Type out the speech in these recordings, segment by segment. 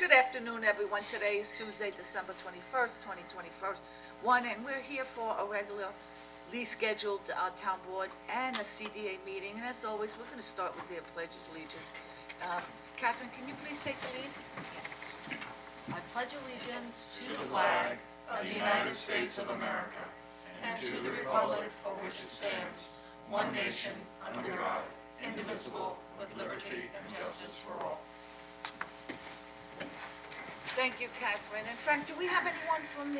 Good afternoon, everyone. Today is Tuesday, December 21st, 2021, and we're here for a regularly scheduled town board and a CDA meeting. And as always, we're going to start with the Pledge of Allegiance. Catherine, can you please take the lead? Yes. I pledge allegiance to the flag of the United States of America and to the republic for which it stands, one nation, under God, indivisible, with liberty and justice for all. Thank you, Catherine. And Frank, do we have anyone from the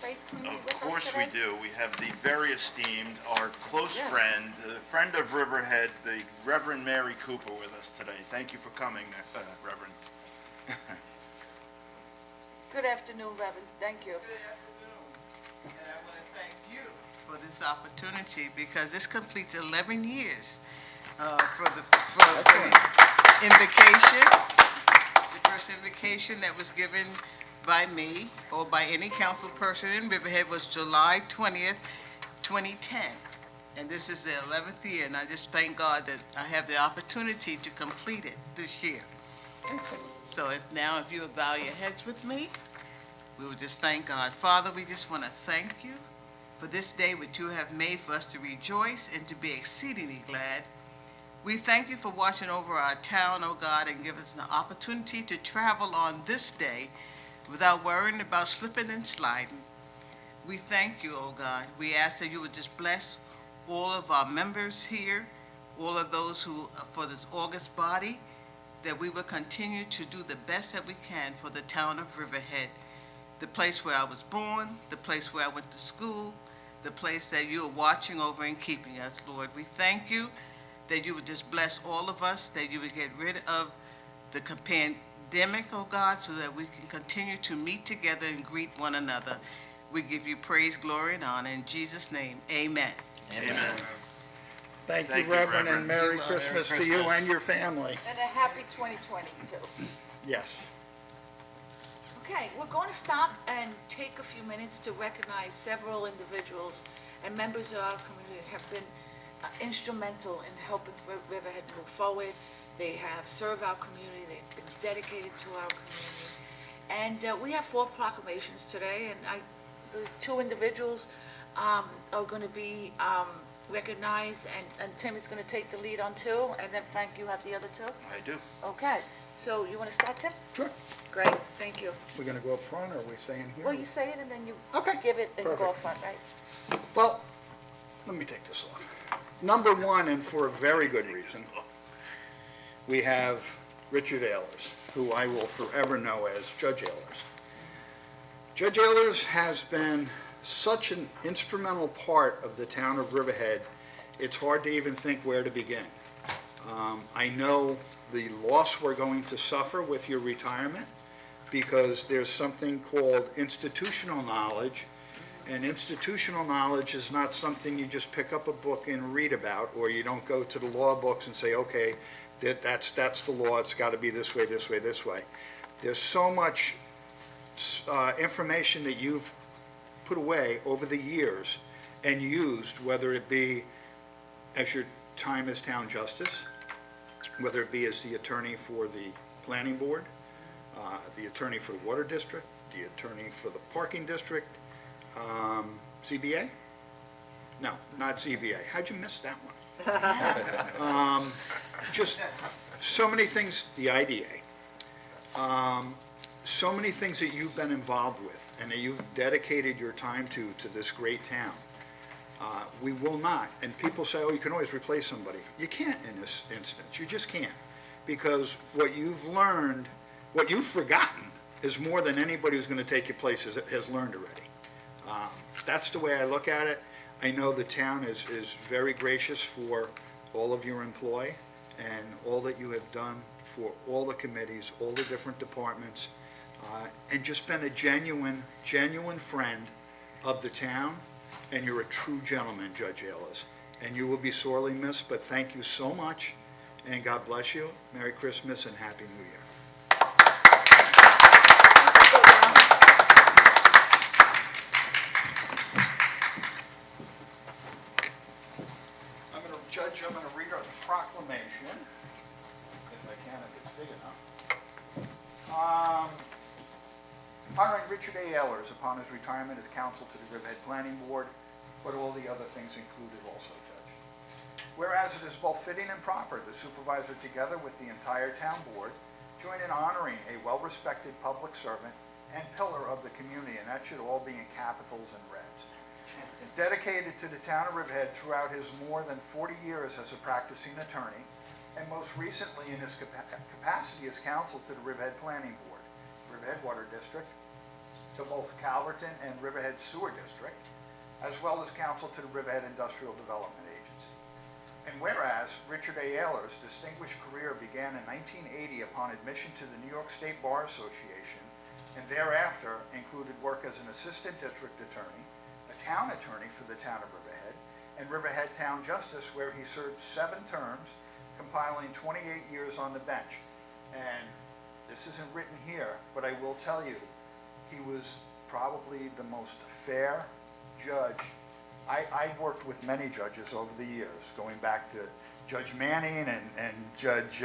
faith community with us today? Of course we do. We have the very esteemed, our close Yes. friend, the friend of Riverhead, the Reverend Mary Cooper with us today. Thank you for coming, Reverend. Good afternoon, Reverend. Thank you. Good afternoon, and I want to thank you for this opportunity because this completes 11 years for the invocation. The first invocation that was given by me or by any council person in Riverhead was July 20th, 2010. And this is the 11th year, and I just thank God that I have the opportunity to complete it this year. So if you would bow your heads with me, we would just thank God. Father, we just want to thank you for this day which you have made for us to rejoice and to be exceedingly glad. We thank you for watching over our town, oh God, and give us an opportunity to travel on this day without worrying about slipping and sliding. We thank you, oh God. We ask that you would just bless all of our members here, all of those who, for this August body, that we will continue to do the best that we can for the town of Riverhead, the place where I was born, the place where I went to school, the place that you are watching over and keeping us, Lord. We thank you that you would just bless all of us, that you would get rid of the pandemic, oh God, so that we can continue to meet together and greet one another. We give you praise, glory, and honor. In Jesus' name, amen. Amen. Thank Thank you, you, Reverend, Reverend. and Merry Merry Christmas to you Christmas. and your family. And a happy 2020, too. Yes. Okay, we're going to stop and take a few minutes to recognize several individuals and members of our community who have been instrumental in helping Riverhead move forward. They have served our community, they've been dedicated to our community. And we have 4 proclamations today, and the 2 individuals are going to be recognized, and Tim is going to take the lead on 2, and then Frank, you have the other 2? I do. Okay, so you want to start, Tim? Sure. Great, thank you. We're going to go up front, or are we staying here? Well, you say it and then you Okay, give it and go perfect. up front, right? Well, let me take this off. Number 1, and for a very good reason, we have Richard Ehlers, who I will forever know as Judge Ehlers. Judge Ehlers has been such an instrumental part of the town of Riverhead, it's hard to even think where to begin. I know the loss we're going to suffer with your retirement, because there's something called institutional knowledge, and institutional knowledge is not something you just pick up a book and read about, or you don't go to the law books and say, okay, that's the law, it's got to be this way, this way, this way. There's so much information that you've put away over the years and used, whether it be as your time as town justice, whether it be as the attorney for the planning board, the attorney for the water district, the attorney for the parking district, ZBA? No, not ZBA. How'd you miss that one? Just so many things, the IDA. So many things that you've been involved with and that you've dedicated your time to this great town. We will not, and people say, oh, you can always replace somebody. You can't in this instance. You just can't. Because what you've learned, what you've forgotten, is more than anybody who's going to take your place has learned already. That's the way I look at it. I know the town is very gracious for all of your employ and all that you have done for all the committees, all the different departments, and just been a genuine friend of the town, and you're a true gentleman, Judge Ehlers. And you will be sorely missed, but thank you so much, and God bless you. Merry Christmas and Happy New Year. Judge, I'm going to read our proclamation, if I can, if it's big enough. Honoring Richard A. Ehlers upon his retirement as counsel to the Riverhead Planning Board, but all the other things included also, Judge. Whereas it is both fitting and proper, the supervisor, together with the entire town board, join in honoring a well-respected public servant and pillar of the community, and that should all be in capitals and reds. Dedicated to the town of Riverhead throughout his more than 40 years as a practicing attorney, and most recently in his capacity as counsel to the Riverhead Planning Board, Riverhead Water District, to both Calverton and Riverhead Sewer District, as well as counsel to the Riverhead Industrial Development Agency. And whereas Richard A. Ehlers' distinguished career began in 1980 upon admission to the New York State Bar Association, and thereafter included work as an assistant district attorney, a town attorney for the town of Riverhead, and Riverhead Town Justice, where he served 7 terms, compiling 28 years on the bench. And this isn't written here, but I will tell you, he was probably the most fair judge. I've worked with many judges over the years, going back to Judge Manning and Judge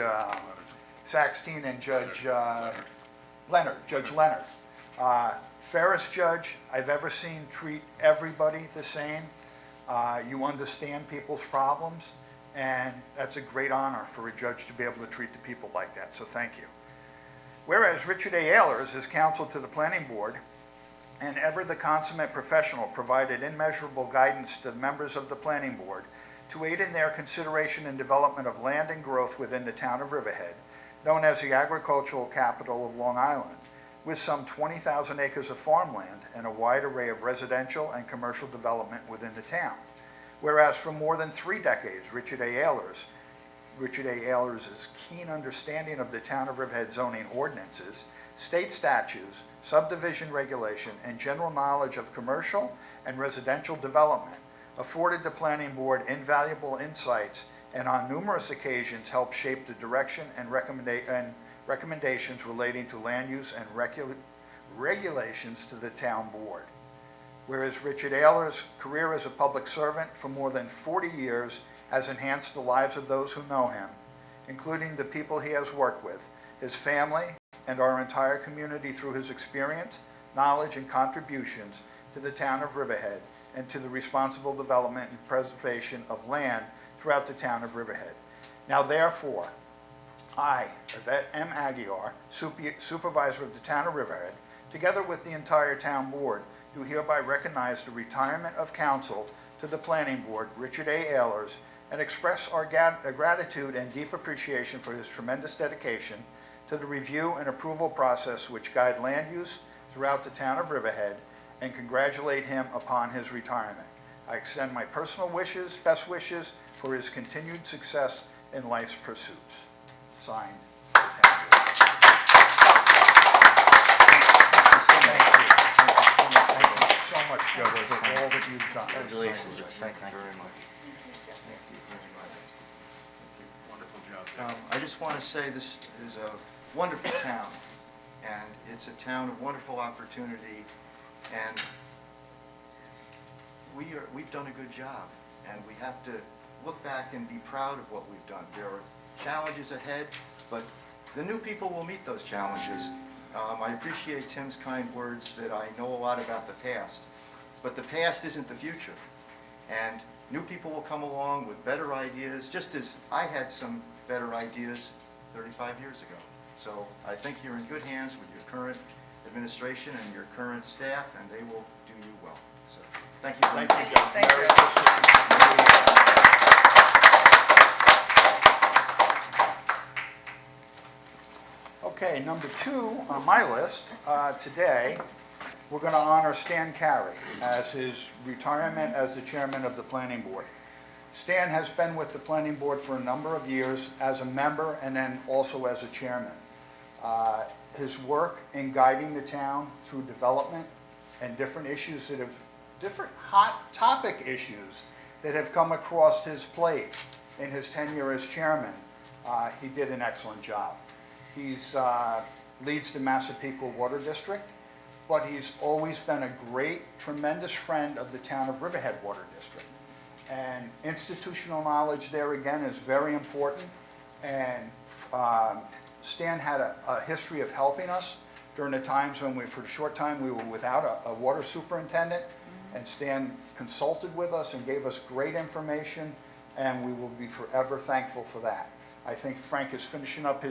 Saxton and Judge Leonard. Fairest judge I've ever seen treat everybody the same. You understand people's problems, and that's a great honor for a judge to be able to treat the people like that, so thank you. Whereas Richard A. Ehlers, as counsel to the planning board, and ever the consummate professional, provided immeasurable guidance to the members of the planning board to aid in their consideration and development of land and growth within the town of Riverhead, known as the agricultural capital of Long Island, with some 20,000 acres of farmland and a wide array of residential and commercial development within the town. Whereas for more than 3 decades, Richard A. Ehlers' keen understanding of the town of Riverhead zoning ordinances, state statutes, subdivision regulation, and general knowledge of commercial and residential development afforded the planning board invaluable insights, and on numerous occasions helped shape the direction and recommendations relating to land use and regulations to the town board. Whereas Richard Ehlers' career as a public servant for more than 40 years has enhanced the lives of those who know him, including the people he has worked with, his family, and our entire community through his experience, knowledge, and contributions to the town of Riverhead and to the responsible development and preservation of land throughout the town of Riverhead. Now therefore, I, Yvette M. Aguiar, Supervisor of the town of Riverhead, together with the entire town board, do hereby recognize the retirement of counsel to the planning board, Richard A. Ehlers, and express our gratitude and deep appreciation for his tremendous dedication to the review and approval process which guide land use throughout the town of Riverhead, and congratulate him upon his retirement. I extend my personal wishes, best wishes for his continued success in life's pursuits. Signed, the town board. Thank you so much, Joe, for all that you've done. Congratulations, Judge. Thank you very much. Wonderful job. I just want to say this is a wonderful town, and it's a town of wonderful opportunity, and we've done a good job, and we have to look back and be proud of what we've done. There are challenges ahead, but the new people will meet those challenges. I appreciate Tim's kind words that I know a lot about the past, but the past isn't the future, and new people will come along with better ideas, just as I had some better ideas 35 years ago. So I think you're in good hands with your current administration and your current staff, and they will do you well. So thank you. Thank you, Joe. Thank you. Merry Christmas. Okay, number 2 on my list today, we're going to honor Stan Carey as his retirement as the chairman of the planning board. Stan has been with the planning board for a number of years as a member and then also as a chairman. His work in guiding the town through development and different issues that have, different hot topic issues that have come across his plate in his tenure as chairman, he did an excellent job. He's leads the Massapequa Water District, but he's always been a great, tremendous friend of the town of Riverhead Water District. And institutional knowledge there, again, is very important. And Stan had a history of helping us during the times when for a short time, we were without a water superintendent. And Stan consulted with us and gave us great information, and we will be forever thankful for that. I think Frank is finishing up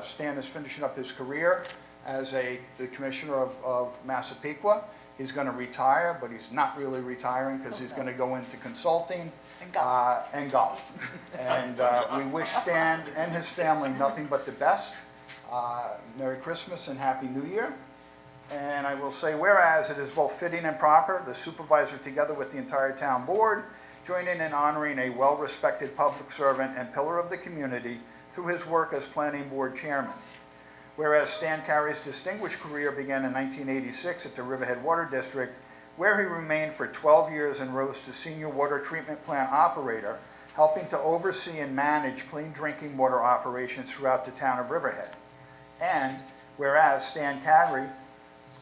Stan is finishing up his career as the commissioner of Massapequa. He's going to retire, but he's not really retiring because he's going to go into consulting And golf. and golf. And we wish Stan and his family nothing but the best. Merry Christmas and Happy New Year. And I will say, whereas it is both fitting and proper, the supervisor, together with the entire town board, join in honoring a well-respected public servant and pillar of the community through his work as planning board chairman. Whereas Stan Carey's distinguished career began in 1986 at the Riverhead Water District, where he remained for 12 years and rose to senior water treatment plant operator, helping to oversee and manage clean drinking water operations throughout the town of Riverhead. And whereas Stan Carey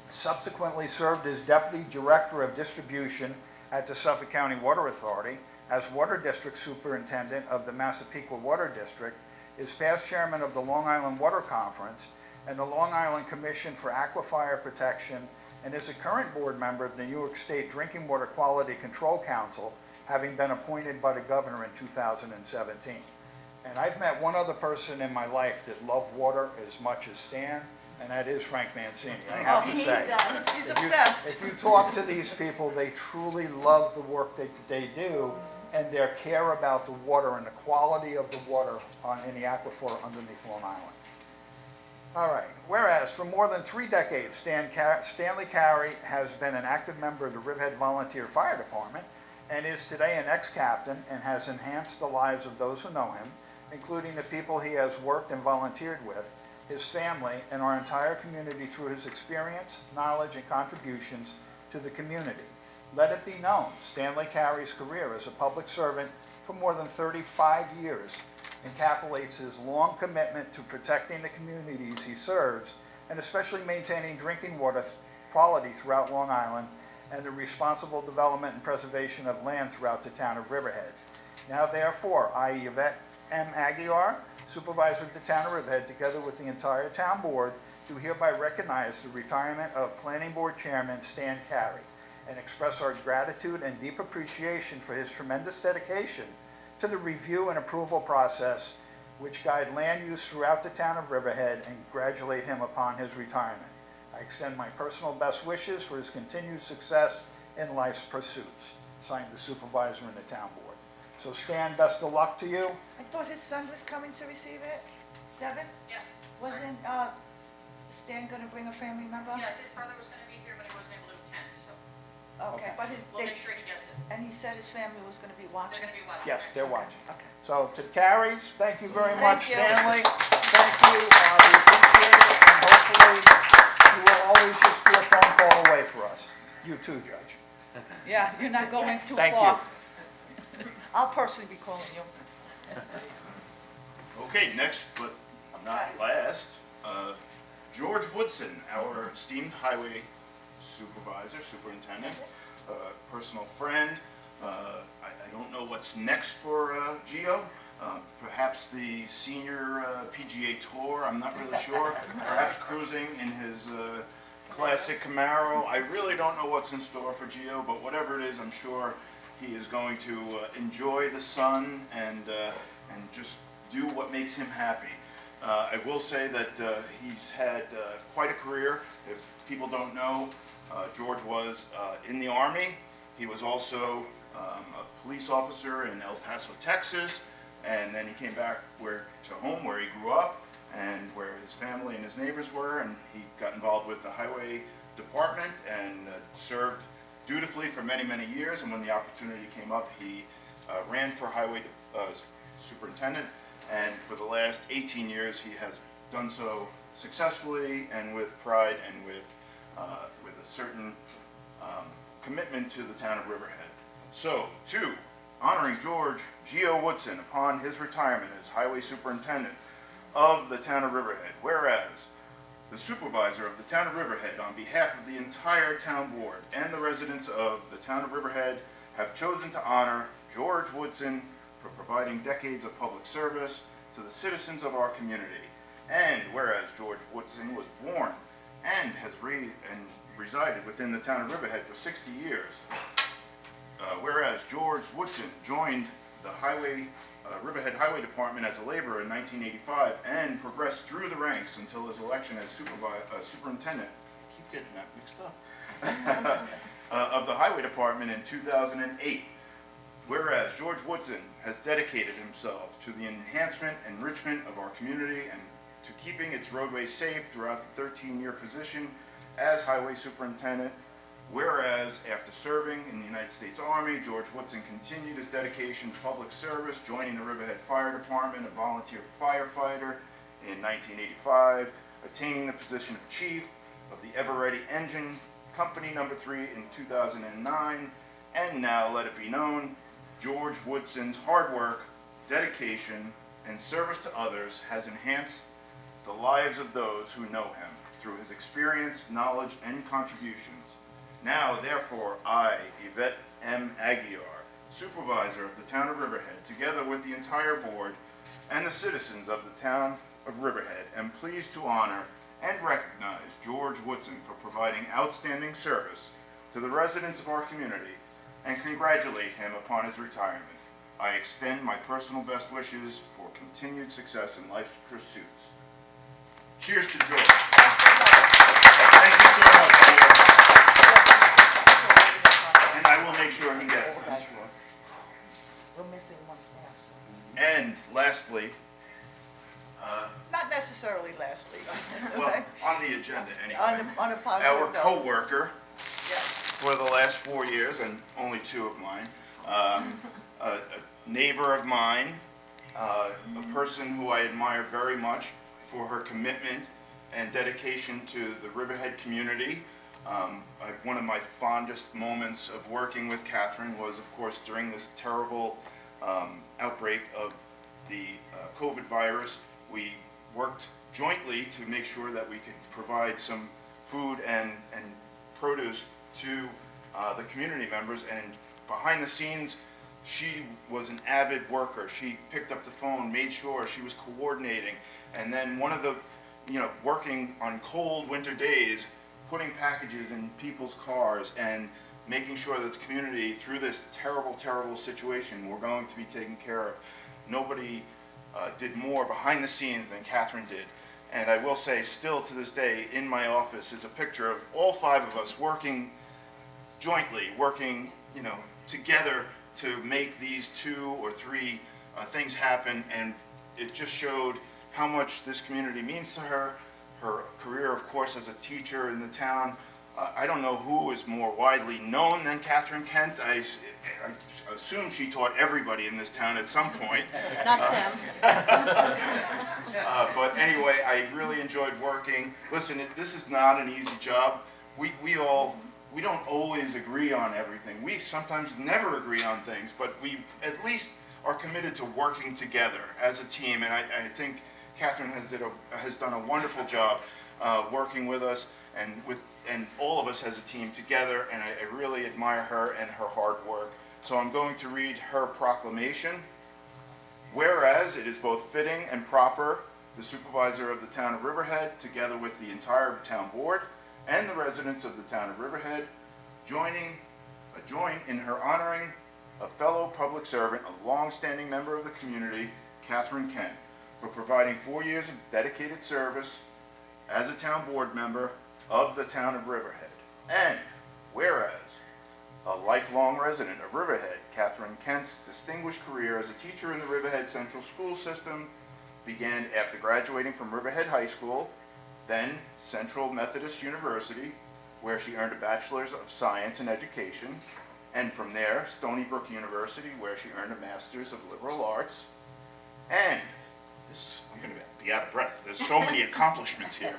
subsequently served as Deputy Director of Distribution at the Suffolk County Water Authority, as Water District Superintendent of the Massapequa Water District, is past chairman of the Long Island Water Conference and the Long Island Commission for Aquifer Protection, and is a current board member of the New York State Drinking Water Quality Control Council, having been appointed by the governor in 2017. And I've met one other person in my life that loved water as much as Stan, and that is Frank Mancini, I have to He say. does. He's If you- obsessed. If you talk to these people, they truly love the work that they do and their care about the water and the quality of the water in the aquifer underneath Long Island. All right, whereas for more than 3 decades, Stanley Carey has been an active member of the Riverhead Volunteer Fire Department and is today an ex-captain and has enhanced the lives of those who know him, including the people he has worked and volunteered with, his family, and our entire community through his experience, knowledge, and contributions to the community. Let it be known, Stanley Carey's career as a public servant for more than 35 years encapsulates his long commitment to protecting the communities he serves, and especially maintaining drinking water quality throughout Long Island, and the responsible development and preservation of land throughout the town of Riverhead. Now therefore, I, Yvette M. Aguiar, Supervisor of the town of Riverhead, together with the entire town board, do hereby recognize the retirement of Planning Board Chairman Stan Carey and express our gratitude and deep appreciation for his tremendous dedication to the review and approval process which guide land use throughout the town of Riverhead, and congratulate him upon his retirement. I extend my personal best wishes for his continued success in life's pursuits. Signed, the supervisor and the town board. So Stan, best of luck to you. I thought his son was coming to receive it. Devin? Yes. Wasn't Stan going to bring a family member? Yeah, his brother was gonna be here, but he wasn't able to attend, so Okay, but we'll make sure he gets it. and he said his family was going to be They're watching. gonna be watching. Yes, they're watching. Okay. So to the Careys, thank you very much, Thank you. Stanley. Thank you, we appreciate it, and hopefully you will always just be a phone call away for us. You too, Judge. Yeah, you're not going too Thank far. you. I'll personally be calling you. Okay, next, but not last, George Woodson, our esteemed highway superintendent, personal friend. I don't know what's next for Gio. Perhaps the senior PGA Tour, I'm not really sure. Perhaps cruising in his classic Camaro. I really don't know what's in store for Gio, but whatever it is, I'm sure he is going to enjoy the sun and just do what makes him happy. I will say that he's had quite a career. If people don't know, George was in the Army. He was also a police officer in El Paso, Texas, and then he came back to home where he grew up and where his family and his neighbors were, and he got involved with the highway department and served dutifully for many, many years. And when the opportunity came up, he ran for highway superintendent, and for the last 18 years he has done so successfully and with pride and with a certain commitment to the town of Riverhead. So, honoring George Gio Woodson upon his retirement as highway superintendent of the town of Riverhead, whereas the supervisor of the town of Riverhead, on behalf of the entire town board and the residents of the town of Riverhead, have chosen to honor George Woodson for providing decades of public service to the citizens of our community. And whereas George Woodson was born and has resided within the town of Riverhead for 60 years. Whereas George Woodson joined the Riverhead Highway Department as a laborer in 1985 and progressed through the ranks until his election as superintendent. I keep getting that mixed up. Of the Highway Department in 2008. Whereas George Woodson has dedicated himself to the enhancement and enrichment of our community and to keeping its roadways safe throughout the 13-year position as Highway Superintendent. Whereas after serving in the United States Army, George Woodson continued his dedication to public service, joining the Riverhead Fire Department, a volunteer firefighter in 1985, attaining the position of Chief of the Ever-Ready Engine Company No. 3 in 2009, and now let it be known, George Woodson's hard work, dedication, and service to others has enhanced the lives of those who know him through his experience, knowledge, and contributions. Now, therefore, I, Yvette M. Aguiar, Supervisor of the Town of Riverhead, together with the entire board and the citizens of the Town of Riverhead, am pleased to honor and recognize George Woodson for providing outstanding service to the residents of our community and congratulate him upon his retirement. I extend my personal best wishes for continued success in life's pursuits. Cheers to George. Thank you so much, George. And I will make sure he gets this. We're missing one staff, so. And lastly, Not necessarily lastly. well, on the agenda anyway, On a positive our note. co-worker Yes. for the last 4 years, and only 2 of mine, a neighbor of mine, a person who I admire very much for her commitment and dedication to the Riverhead community. One of my fondest moments of working with Catherine was, of course, during this terrible outbreak of the COVID virus. We worked jointly to make sure that we could provide some food and produce to the community members, and behind the scenes, she was an avid worker. She picked up the phone, made sure she was coordinating, and then one of the, working on cold winter days, putting packages in people's cars and making sure that the community, through this terrible, terrible situation, we're going to be taken care of. Nobody did more behind the scenes than Catherine did. And I will say, still to this day, in my office is a picture of all 5 of us working jointly, working, together to make these 2 or 3 things happen. And it just showed how much this community means to her. Her career, of course, as a teacher in the town. I don't know who is more widely known than Catherine Kent. I assume she taught everybody in this town at some point. Not Tim. But anyway, I really enjoyed working. Listen, this is not an easy job. We don't always agree on everything. We sometimes never agree on things, but we at least are committed to working together as a team. And I think Catherine has done a wonderful job working with us and all of us as a team together, and I really admire her and her hard work. So I'm going to read her proclamation. Whereas it is both fitting and proper, the supervisor of the town of Riverhead, together with the entire town board and the residents of the town of Riverhead, join in her honoring a fellow public servant, a long-standing member of the community, Catherine Kent, for providing 4 years of dedicated service as a town board member of the town of Riverhead. And whereas a lifelong resident of Riverhead, Catherine Kent's distinguished career as a teacher in the Riverhead Central School System began after graduating from Riverhead High School, then Central Methodist University, where she earned a Bachelor's of Science in Education, and from there, Stony Brook University, where she earned a Master's of Liberal Arts. And this, I'm going to be out of breath. There's so many accomplishments here.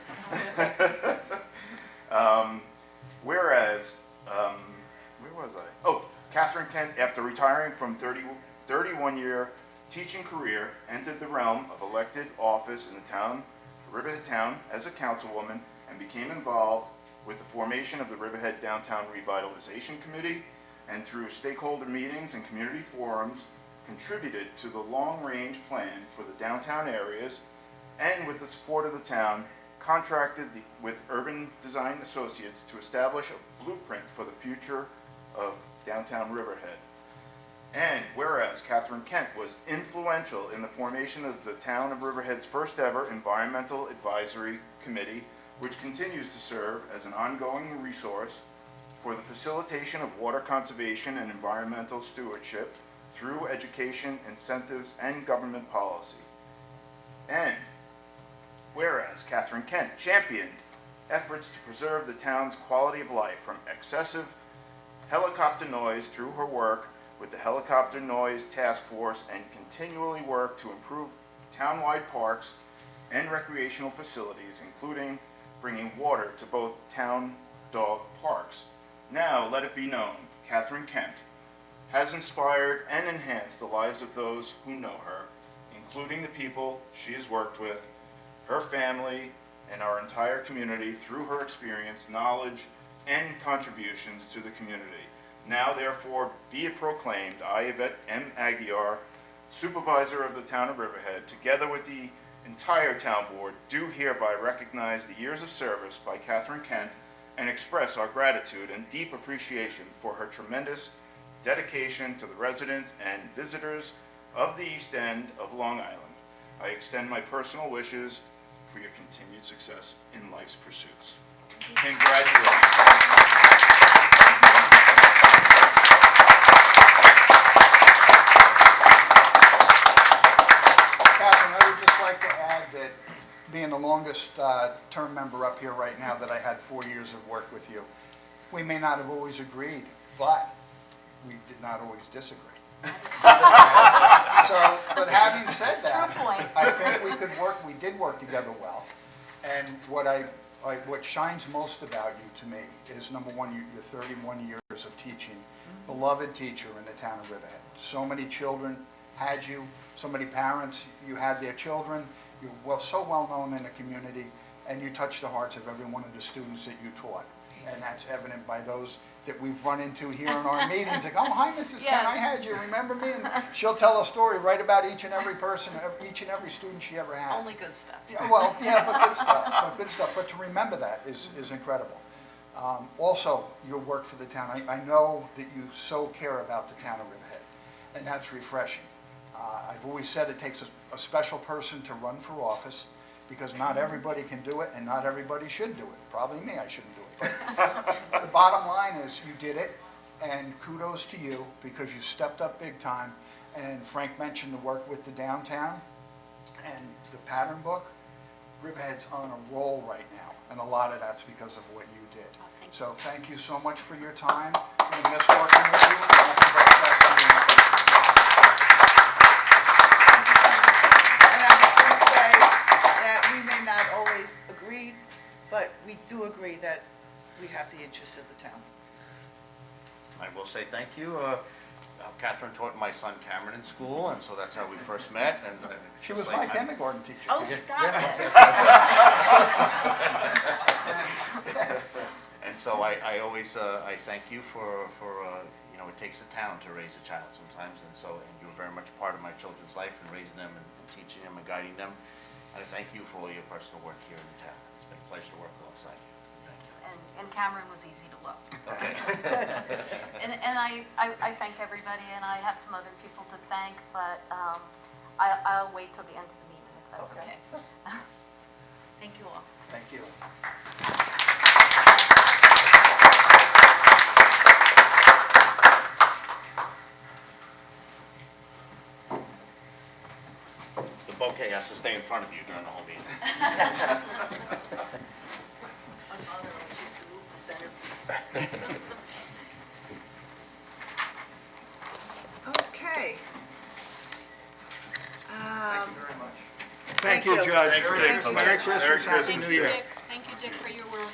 Whereas, where was I? Oh, Catherine Kent, after retiring from 31-year teaching career, entered the realm of elected office in the town, Riverhead Town, as a councilwoman, and became involved with the formation of the Riverhead Downtown Revitalization Committee, and through stakeholder meetings and community forums, contributed to the long-range plan for the downtown areas and with the support of the town, contracted with Urban Design Associates to establish a blueprint for the future of downtown Riverhead. And whereas Catherine Kent was influential in the formation of the town of Riverhead's first ever Environmental Advisory Committee, which continues to serve as an ongoing resource for the facilitation of water conservation and environmental stewardship through education, incentives, and government policy. And whereas Catherine Kent championed efforts to preserve the town's quality of life from excessive helicopter noise through her work with the Helicopter Noise Task Force and continually worked to improve townwide parks and recreational facilities, including bringing water to both town dog parks. Now, let it be known, Catherine Kent has inspired and enhanced the lives of those who know her, including the people she has worked with, her family, and our entire community through her experience, knowledge, and contributions to the community. Now, therefore, be it proclaimed, I, Yvette M. Aguiar, Supervisor of the Town of Riverhead, together with the entire town board, do hereby recognize the years of service by Catherine Kent and express our gratitude and deep appreciation for her tremendous dedication to the residents and visitors of the East End of Long Island. I extend my personal wishes for your continued success in life's pursuits. Congratulations. Catherine, I would just like to add that being the longest term member up here right now, that I had 4 years of work with you, we may not have always agreed, but we did not always disagree. So, but having said that, True point. I think we did work together well. And what shines most about you to me is, number one, your 31 years of teaching, beloved teacher in the town of Riverhead. So many children had you, so many parents, you had their children, you're so well known in the community, and you touched the hearts of every one of the students that you taught. And that's evident by those that we've run into here in our meetings, like, oh, hi, Mrs. Kent, I Yes. had you, remember me? And she'll tell a story right about each and every person, each and every student she ever had. Only good stuff. Yeah, well, yeah, but good stuff, but to remember that is incredible. Also, your work for the town, I know that you so care about the town of Riverhead, and that's refreshing. I've always said it takes a special person to run for office, because not everybody can do it, and not everybody should do it. Probably me, I shouldn't do it. But the bottom line is, you did it, and kudos to you, because you stepped up big time. And Frank mentioned the work with the downtown and the pattern book. Riverhead's on a roll right now, and a lot of that's because of what you did. thank you. So thank you so much for your time. We miss working with you. Nothing but the best for you. And I was going to say that we may not always agree, but we do agree that we have the interests of the town. I will say thank you. Catherine taught my son Cameron in school, and so that's how we first met. And She was my kindergarten teacher. Oh, stop it. And so I always I thank you for you know, it takes a town to raise a child sometimes, and you're very much part of my children's life and raising them and teaching them and guiding them. And I thank you for all your personal work here in the town. It's been a pleasure to work alongside you. Thank you. And Cameron was easy to love. Okay. And I thank everybody, and I have some other people to thank, but I'll wait till the end of the meeting, if that's okay. Thank you all. Thank you. The bouquet has to stay in front of you during the whole meeting. My mother always used to move the centerpiece. Okay. Thank you very much. Thank you, you. Judge. Thanks, Dick. Merry Christmas, Happy Thank New you, Year. Dick. Thank you, Dick, for your work.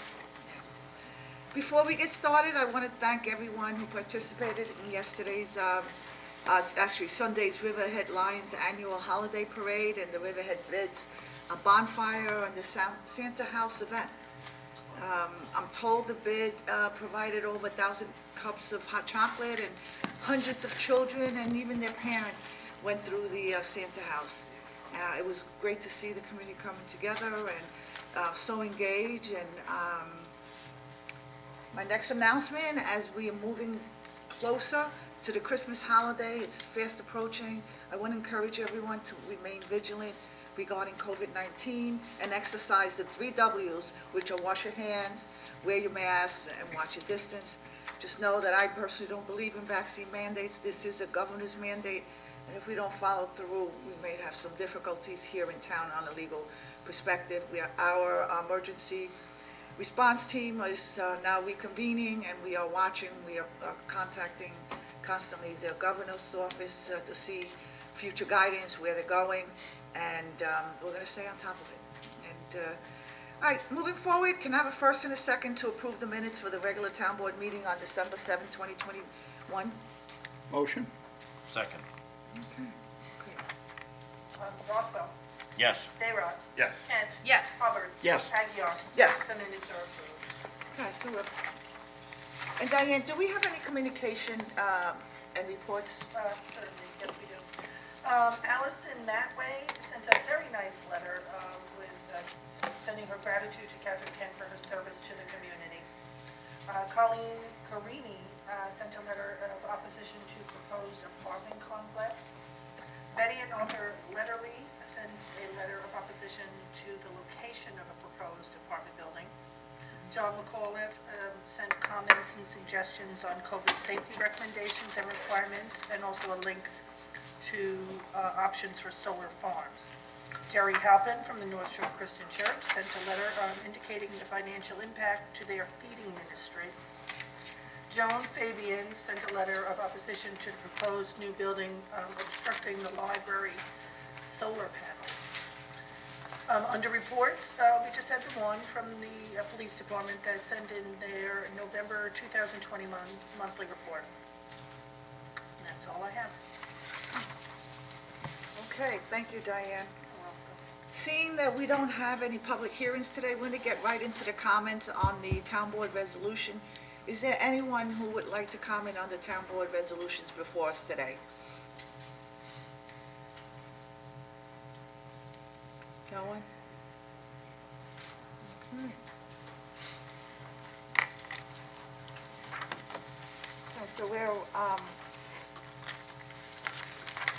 Before we get started, I want to thank everyone who participated in yesterday's, actually Sunday's Riverhead Lions Annual Holiday Parade and the Riverhead Vids bonfire and the Santa House event. I'm told the bid provided over 1,000 cups of hot chocolate, and hundreds of children and even their parents went through the Santa House. It was great to see the community coming together and so engaged. And my next announcement, as we are moving closer to the Christmas holiday, it's fast approaching. I want to encourage everyone to remain vigilant regarding COVID-19 and exercise the 3 Ws, which are wash your hands, wear your masks, and watch your distance. Just know that I personally don't believe in vaccine mandates. This is a governor's mandate, and if we don't follow through, we may have some difficulties here in town on a legal perspective. Our emergency response team is now reconvening, and we are watching, we are contacting constantly the governor's office to see future guidance, where they're going, and we're going to stay on top of it. And all right, moving forward, can I have a first and a second to approve the minutes for the regular town board meeting on December 7, 2021? Motion? Second. Okay. Rothwell. Yes. Bayrock. Yes. Kent. Yes. Hubbard. Yes. Aguiar. Yes. The minutes are approved. Okay, so and Diane, do we have any communication and reports? Certainly, yes, we do. Allison Matway sent a very nice letter with sending her gratitude to Catherine Kent for her service to the community. Colleen Carini sent a letter of opposition to proposed apartment complex. Betty and Arthur Letterly sent a letter of opposition to the location of a proposed apartment building. John McAuliffe sent comments and suggestions on COVID safety recommendations and requirements, and also a link to options for solar farms. Jerry Halpin from the North Shore Christian Church sent a letter indicating the financial impact to their feeding ministry. Joan Fabian sent a letter of opposition to the proposed new building obstructing the library solar panels. Under reports, we just had the one from the police department that sent in their November 2021 monthly report. And that's all I have. Okay, thank you, Diane. Seeing that we don't have any public hearings today, we're going to get right into the comments on the town board resolution. Is there anyone who would like to comment on the town board resolutions before us today? No one? Okay. Okay, so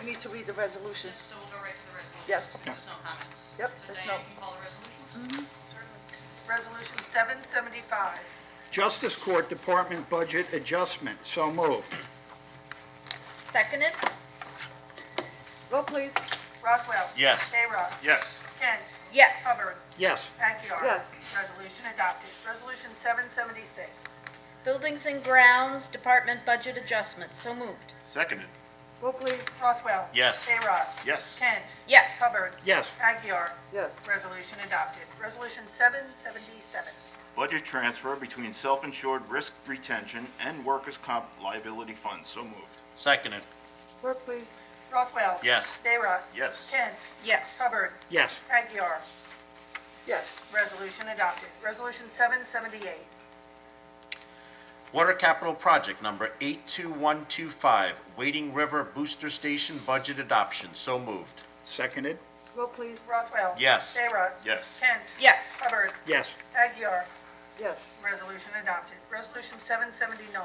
we need to read the resolutions. So we'll go right to the resolution. Yes. There's no comments. Yep, So there's Diane, no- you can call the resolutions? Resolution 775. Justice Court Department Budget Adjustment. So moved. Seconded? Vote, please. Rothwell. Yes. Bayrock. Yes. Kent. Yes. Hubbard. Yes. Aguiar. Yes. Resolution adopted. Resolution 776. Buildings and Grounds Department Budget Adjustment. So moved. Seconded. Vote, please. Rothwell. Yes. Bayrock. Yes. Kent. Yes. Hubbard. Yes. Aguiar. Yes. Resolution adopted. Resolution 777. Budget transfer between self-insured risk retention and workers' comp liability funds. So moved. Seconded. Vote, please. Rothwell. Yes. Bayrock. Yes. Kent. Yes. Hubbard. Yes. Aguiar. Yes. Resolution adopted. Resolution 778. Water Capital Project Number 82125, Wading River Booster Station Budget Adoption. So moved. Seconded. Vote, please. Rothwell. Yes. Bayrock. Yes. Kent. Yes. Hubbard. Yes. Aguiar. Yes. Resolution adopted. Resolution 779.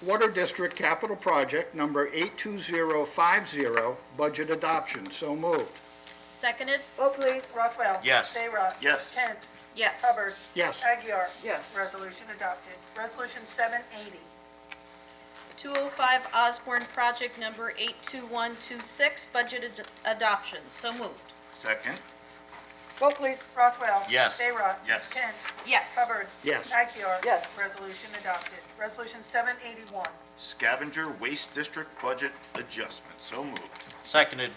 Water District Capital Project Number 82050, Budget Adoption. So moved. Seconded? Vote, please. Rothwell. Yes. Bayrock. Yes. Kent. Yes. Hubbard. Yes. Aguiar. Yes. Resolution adopted. Resolution 780. 205 Osborne Project Number 82126, Budget Adoption. So moved. Second. Vote, please. Rothwell. Yes. Bayrock. Yes. Kent. Yes. Hubbard. Yes. Aguiar. Yes. Resolution adopted. Resolution 781. Scavenger Waste District Budget Adjustment. So moved. Seconded.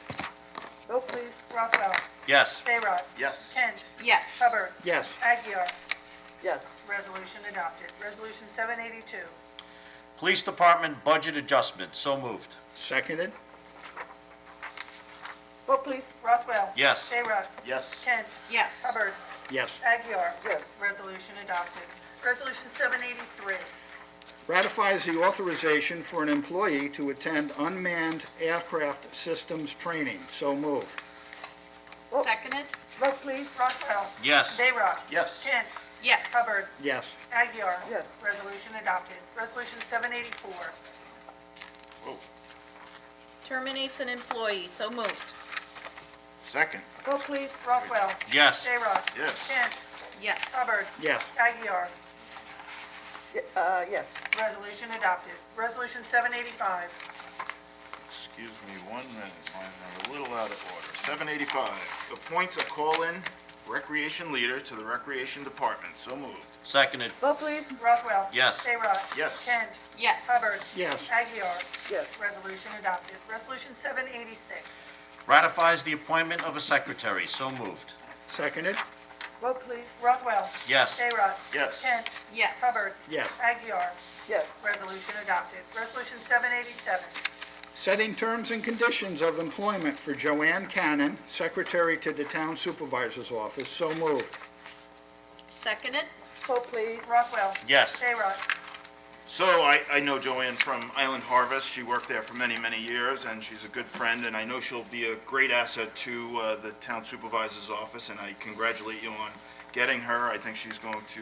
Vote, please. Rothwell. Yes. Bayrock. Yes. Kent. Yes. Hubbard. Yes. Aguiar. Yes. Resolution adopted. Resolution 782. Police Department Budget Adjustment. So moved. Seconded. Vote, please. Rothwell. Yes. Bayrock. Yes. Kent. Yes. Hubbard. Yes. Aguiar. Yes. Resolution adopted. Resolution 783. Ratifies the authorization for an employee to attend unmanned aircraft systems training. So moved. Seconded? Vote please. Rothwell. Yes. Bayrock. Yes. Kent. Yes. Hubbard. Yes. Aguiar. Yes. Resolution adopted. Resolution 784. Whoa. Terminates an employee, so moved. Second. Vote please. Rothwell. Yes. Bayrock. Yes. Kent. Yes. Hubbard. Yes. Aguiar. Yes. Resolution adopted. Resolution 785. Excuse me 1 minute, mine are a little out of order. 785, appoints a call-in recreation leader to the Recreation Department. So moved. Seconded. Vote please. Rothwell. Yes. Bayrock. Yes. Kent. Yes. Hubbard. Yes. Aguiar. Yes. Resolution adopted. Resolution 786. Ratifies the appointment of a secretary. So moved. Seconded? Vote please. Rothwell. Yes. Bayrock. Yes. Kent. Yes. Hubbard. Yes. Aguiar. Yes. Resolution adopted. Resolution 787. Setting terms and conditions of employment for Joanne Cannon, Secretary to the Town Supervisor's Office. So moved. Seconded? Vote please. Rothwell. Yes. Bayrock. So I know Joanne from Island Harvest. She worked there for many, many years, and she's a good friend, and I know she'll be a great asset to the Town Supervisor's Office, and I congratulate you on getting her. I think she's going to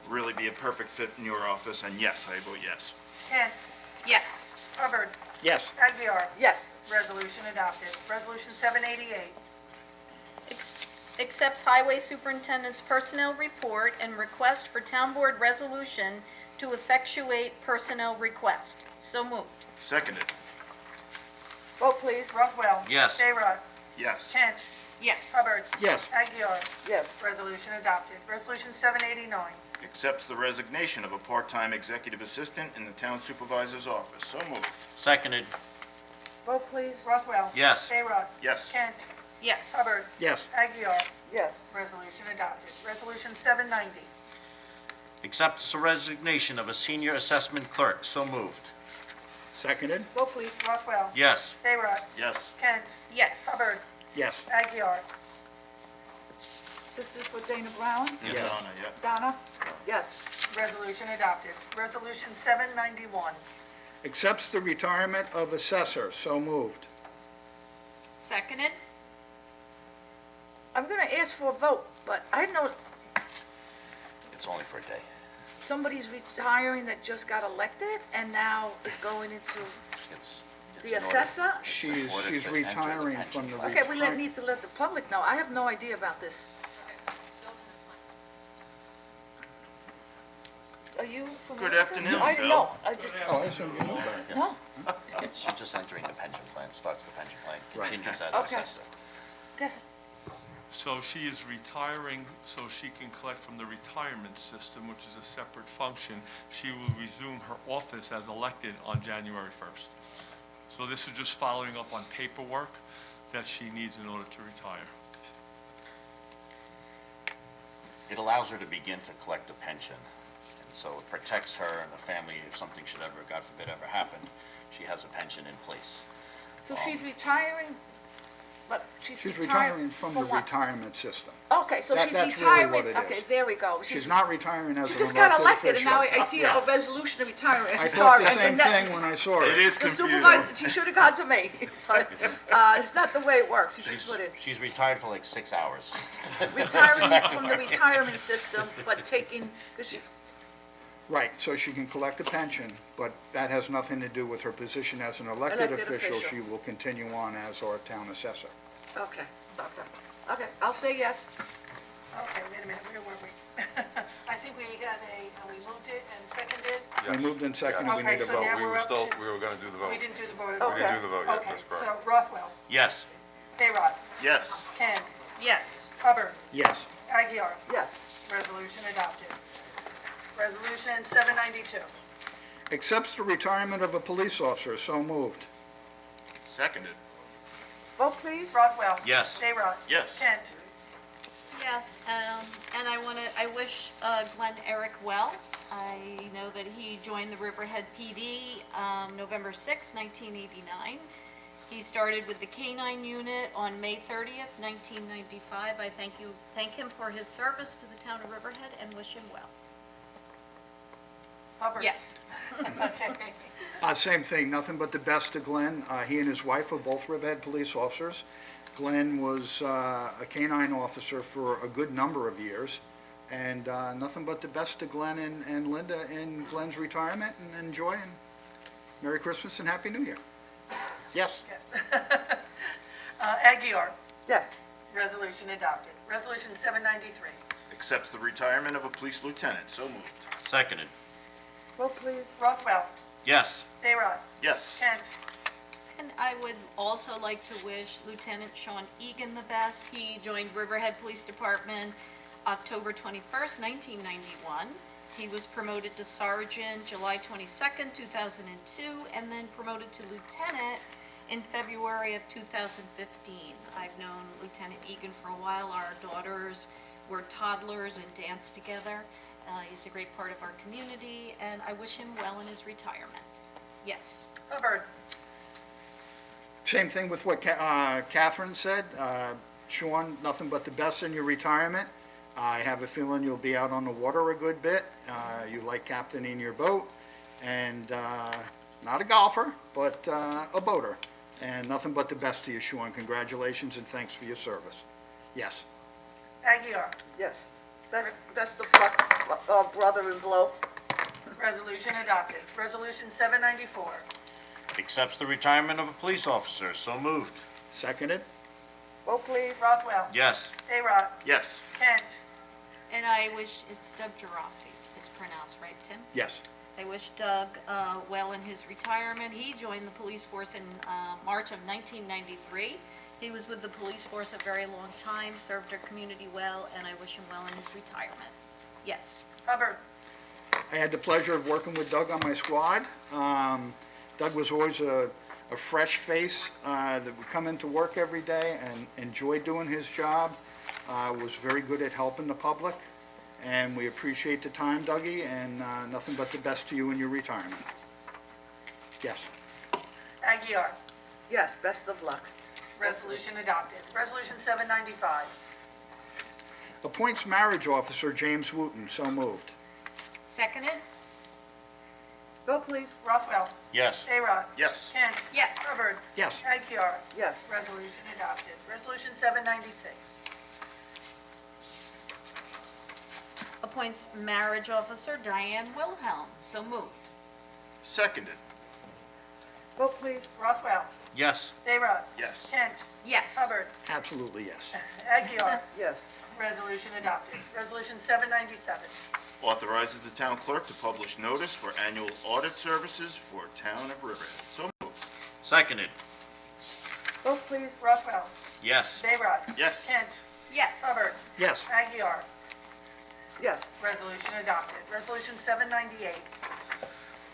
really be a perfect fit in your office, and yes, I vote yes. Kent. Yes. Hubbard. Yes. Aguiar. Yes. Resolution adopted. Resolution 788. Accepts Highway Superintendent's personnel report and request for Town Board resolution to effectuate personnel request. So moved. Seconded. Vote please. Rothwell. Yes. Bayrock. Yes. Kent. Yes. Hubbard. Yes. Aguiar. Yes. Resolution adopted. Resolution 789. Accepts the resignation of a part-time executive assistant in the Town Supervisor's Office. So moved. Seconded. Vote please. Rothwell. Yes. Bayrock. Yes. Kent. Yes. Hubbard. Yes. Aguiar. Yes. Resolution adopted. Resolution 790. Accepts the resignation of a senior assessment clerk. So moved. Seconded? Vote please. Rothwell. Yes. Bayrock. Yes. Kent. Yes. Hubbard. Yes. Aguiar. This is for Dana Brown. Yes. Yes. Donna, yep. Donna? Yes. Resolution adopted. Resolution 791. Accepts the retirement of assessor. So moved. Seconded? I'm going to ask for a vote, but I know It's only for a day. somebody's retiring that just got elected and now is going into It's the in order- assessor? it's in order She's to enter the retiring pension from the plan. Okay, we need to let the public know. I have no idea about this. Are you familiar Good with this? afternoon, I didn't Bill. know. I just, Oh, I assume you know that. no? She's just entering the pension plan, starts the pension plan, Right. continues as Okay. assessor. Okay. So she is retiring so she can collect from the retirement system, which is a separate function. She will resume her office as elected on January 1st. So this is just following up on paperwork that she needs in order to retire. It allows her to begin to collect a pension, and so it protects her and the family if something should ever, God forbid, ever happen. She has a pension in place. So she's retiring, but She's retiring from the what? retirement system. Okay, so That- she's that's really what retiring, it okay, is. there we go. She's not retiring as She an just got elected elected, and now official. I see Yeah. a resolution of retirement. I thought Sorry, the and same that- thing when I saw It it. is The confusing. supervisor, she should have gone to me, but it's not the way it works. You just put it, She's retired for like 6 hours. retiring from the retirement system, but taking, because she, Right, so she can collect a pension, but that has nothing to do with her position as an elected Elected official. official. She will continue on as our town assessor. okay, okay, I'll say yes. Okay, wait a minute, where were we? I think we got we moved it and seconded. I moved in second, we Okay, need a so now vote. we're We were up still, to- we were gonna do the vote. We didn't do the vote. Okay. We didn't do the vote yet, Okay, that's correct. so Rothwell. Yes. Bayrock. Yes. Kent. Yes. Hubbard. Yes. Aguiar. Yes. Resolution adopted. Resolution 792. Accepts the retirement of a police officer. So moved. Seconded. Vote please. Rothwell. Yes. Bayrock. Yes. Kent. Yes, and I wish Glenn Eric well. I know that he joined the Riverhead PD November 6, 1989. He started with the K-9 unit on May 30th, 1995. I thank him for his service to the town of Riverhead and wish him well. Hubbard? Yes. Okay. Same thing, nothing but the best to Glenn. He and his wife are both Riverhead police officers. Glenn was a canine officer for a good number of years, and nothing but the best to Glenn and Linda in Glenn's retirement, and enjoy, and Merry Christmas and Happy New Year. Yes. Yes. Aguirre? Yes. Resolution adopted. Resolution 793. Accepts the retirement of a police lieutenant. So moved. Seconded. Vote please. Rothwell? Yes. Bayrod? Yes. Kent? And I would also like to wish Lieutenant Sean Egan the best. He joined Riverhead Police Department October 21st, 1991. He was promoted to sergeant July 22nd, 2002, and then promoted to lieutenant in February of 2015. I've known Lieutenant Egan for a while. Our daughters were toddlers and danced together. He's a great part of our community, and I wish him well in his retirement. Yes. Hubbard? Same thing with what Catherine said. Sean, nothing but the best in your retirement. I have a feeling you'll be out on the water a good bit. You like captaining your boat, and not a golfer, but a boater. And nothing but the best to you, Sean. Congratulations and thanks for your service. Yes. Aguirre? Yes. Best of luck, brother-in-law. Resolution adopted. Resolution 794. Accepts the retirement of a police officer. So moved. Seconded? Vote please. Rothwell? Yes. Bayrod? Yes. Kent? And I wish, it's Doug Gerasi, it's pronounced right, Tim? Yes. I wish Doug well in his retirement. He joined the police force in March of 1993. He was with the police force a very long time, served our community well, and I wish him well in his retirement. Yes. Hubbard? I had the pleasure of working with Doug on my squad. Doug was always a fresh face that would come into work every day and enjoyed doing his job. Was very good at helping the public, and we appreciate the time, Dougie, and nothing but the best to you in your retirement. Yes. Aguirre? Yes, best of luck. Resolution adopted. Resolution 795. Appoints marriage officer James Wooten. So moved. Seconded? Vote please. Rothwell? Yes. Bayrod? Yes. Kent? Yes. Hubbard? Yes. Aguirre? Yes. Resolution adopted. Resolution 796. Appoints marriage officer Diane Wilhelm. So moved. Seconded. Vote please. Rothwell? Yes. Bayrod? Yes. Kent? Yes. Hubbard? Absolutely yes. Aguirre? Yes. Resolution adopted. Resolution 797. Authorizes the town clerk to publish notice for annual audit services for town of Riverhead. So moved. Seconded. Vote please. Rothwell? Yes. Bayrod? Yes. Kent? Yes. Hubbard? Yes. Aguirre? Yes. Resolution adopted. Resolution 798.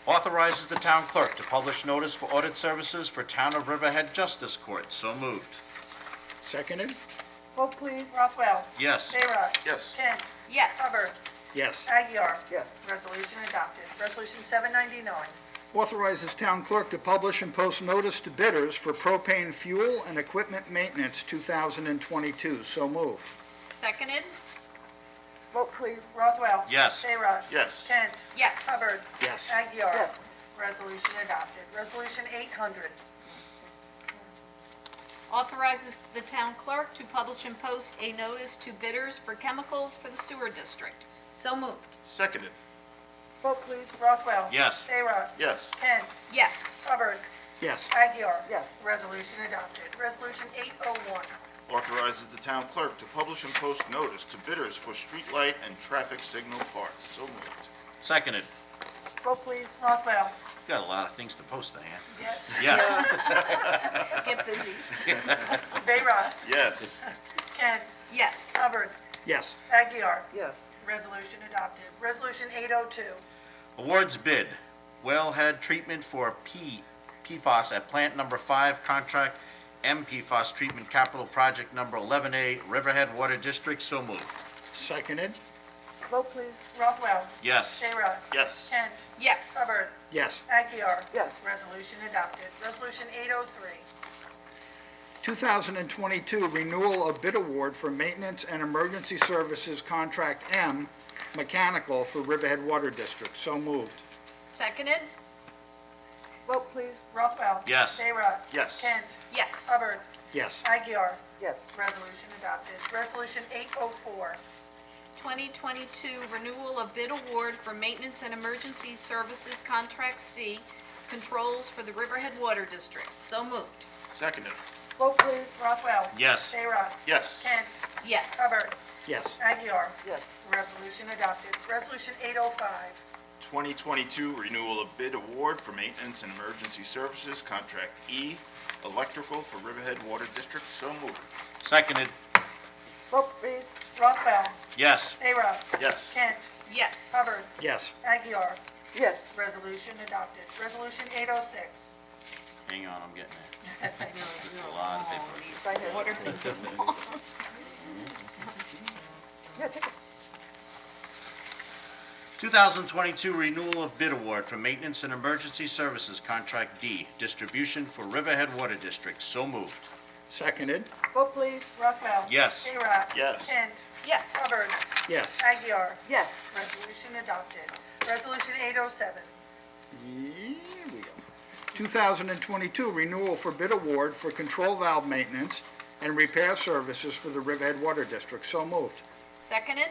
Authorizes the town clerk to publish notice for audit services for town of Riverhead Justice Court. So moved. Seconded? Vote please. Rothwell? Yes. Bayrod? Yes. Kent? Yes. Hubbard? Yes. Aguirre? Yes. Resolution adopted. Resolution 799. Authorizes town clerk to publish and post notice to bidders for propane fuel and equipment maintenance 2022. So moved. Seconded? Vote please. Rothwell? Yes. Bayrod? Yes. Kent? Yes. Hubbard? Yes. Aguirre? Yes. Resolution adopted. Resolution 800. Authorizes the town clerk to publish and post a notice to bidders for chemicals for the sewer district. So moved. Seconded. Vote please. Rothwell? Yes. Bayrod? Yes. Kent? Yes. Hubbard? Yes. Aguirre? Yes. Resolution adopted. Resolution 801. Authorizes the town clerk to publish and post notice to bidders for streetlight and traffic signal parts. So moved. Seconded. Vote please. Rothwell? Got a lot of things to post, Diane. Yes. Yes. Get busy. Bayrod? Yes. Kent? Yes. Hubbard? Yes. Aguirre? Yes. Resolution adopted. Resolution 802. Awards bid, wellhead treatment for PFAS at plant number 5, contract MPFAS treatment capital project number 11A, Riverhead Water District. So moved. Seconded? Vote please. Rothwell? Yes. Bayrod? Yes. Kent? Yes. Hubbard? Yes. Aguirre? Yes. Resolution adopted. Resolution 803. 2022 renewal of bid award for maintenance and emergency services contract M mechanical for Riverhead Water District. So moved. Seconded? Vote, please. Rothwell. Yes. Bayrock. Yes. Kent. Yes. Hubbard. Yes. Aguiar. Yes. Resolution adopted. Resolution 804. 2022 renewal of bid award for maintenance and emergency services Contract C, controls for the Riverhead Water District. So moved. Seconded. Vote, please. Rothwell. Yes. Bayrock. Yes. Kent. Yes. Hubbard. Yes. Aguiar. Yes. Resolution adopted. Resolution 805. 2022 renewal of bid award for maintenance and emergency services, Contract E, electrical for Riverhead Water District. So moved. Seconded. Vote, please. Rothwell. Yes. Bayrock. Yes. Kent. Yes. Hubbard. Yes. Aguiar. Yes. Resolution adopted. Resolution 806. Hang on, I'm getting it. I know, it's a lot of paper. These water things are long. Yeah, take it. 2022 renewal of bid award for maintenance and emergency services, Contract D, distribution for Riverhead Water District. So moved. Seconded. Vote, please. Rothwell. Yes. Bayrock. Yes. Kent. Yes. Hubbard. Yes. Aguiar. Yes. Resolution adopted. Resolution 807. Here we go. 2022 renewal for bid award for control valve maintenance and repair services for the Riverhead Water District. So moved. Seconded?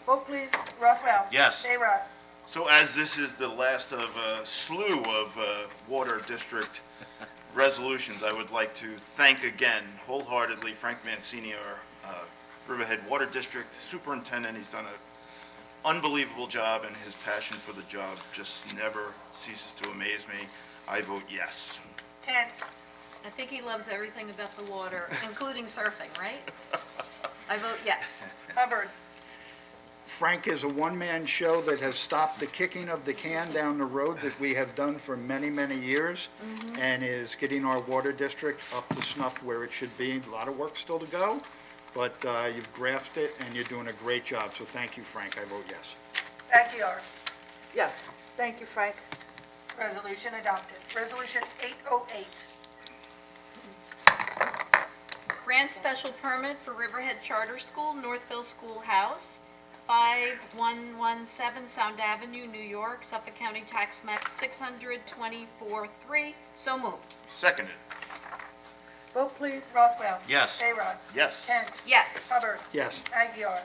Vote, please. Rothwell. Yes. Bayrock. So as this is the last of a slew of water district resolutions, I would like to thank again wholeheartedly Frank Mancini, our Riverhead Water District Superintendent. He's done an unbelievable job, and his passion for the job just never ceases to amaze me. I vote yes. Kent. I think he loves everything about the water, including surfing, right? I vote yes. Hubbard. Frank is a one-man show that has stopped the kicking of the can down the road that we have done for many, many years, and is getting our water district up to snuff where it should be. A lot of work still to go, but you've grasped it, and you're doing a great job, so thank you, Frank. I vote yes. Aguiar. Yes. Thank you, Frank. Resolution adopted. Resolution 808. Grant special permit for Riverhead Charter School, Northville Schoolhouse, 5117 Sound Avenue, New York, Suffolk County Tax Map 624-3. So moved. Seconded. Vote, please. Rothwell. Yes. Bayrock. Yes. Kent. Yes. Hubbard. Yes. Aguiar.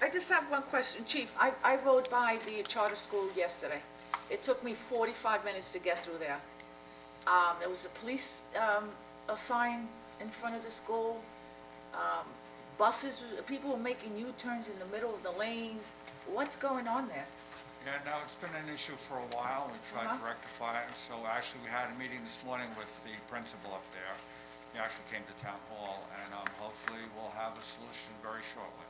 I just have one question, Chief. I rode by the charter school yesterday. It took me 45 minutes to get through there. There was a police, a sign in front of the school. Buses, people were making U-turns in the middle of the lanes. What's going on there? Yeah, no, it's been an issue for a while. We tried to rectify it. So actually, we had a meeting this morning with the principal up there. He actually came to town hall, and hopefully we'll have a solution very shortly.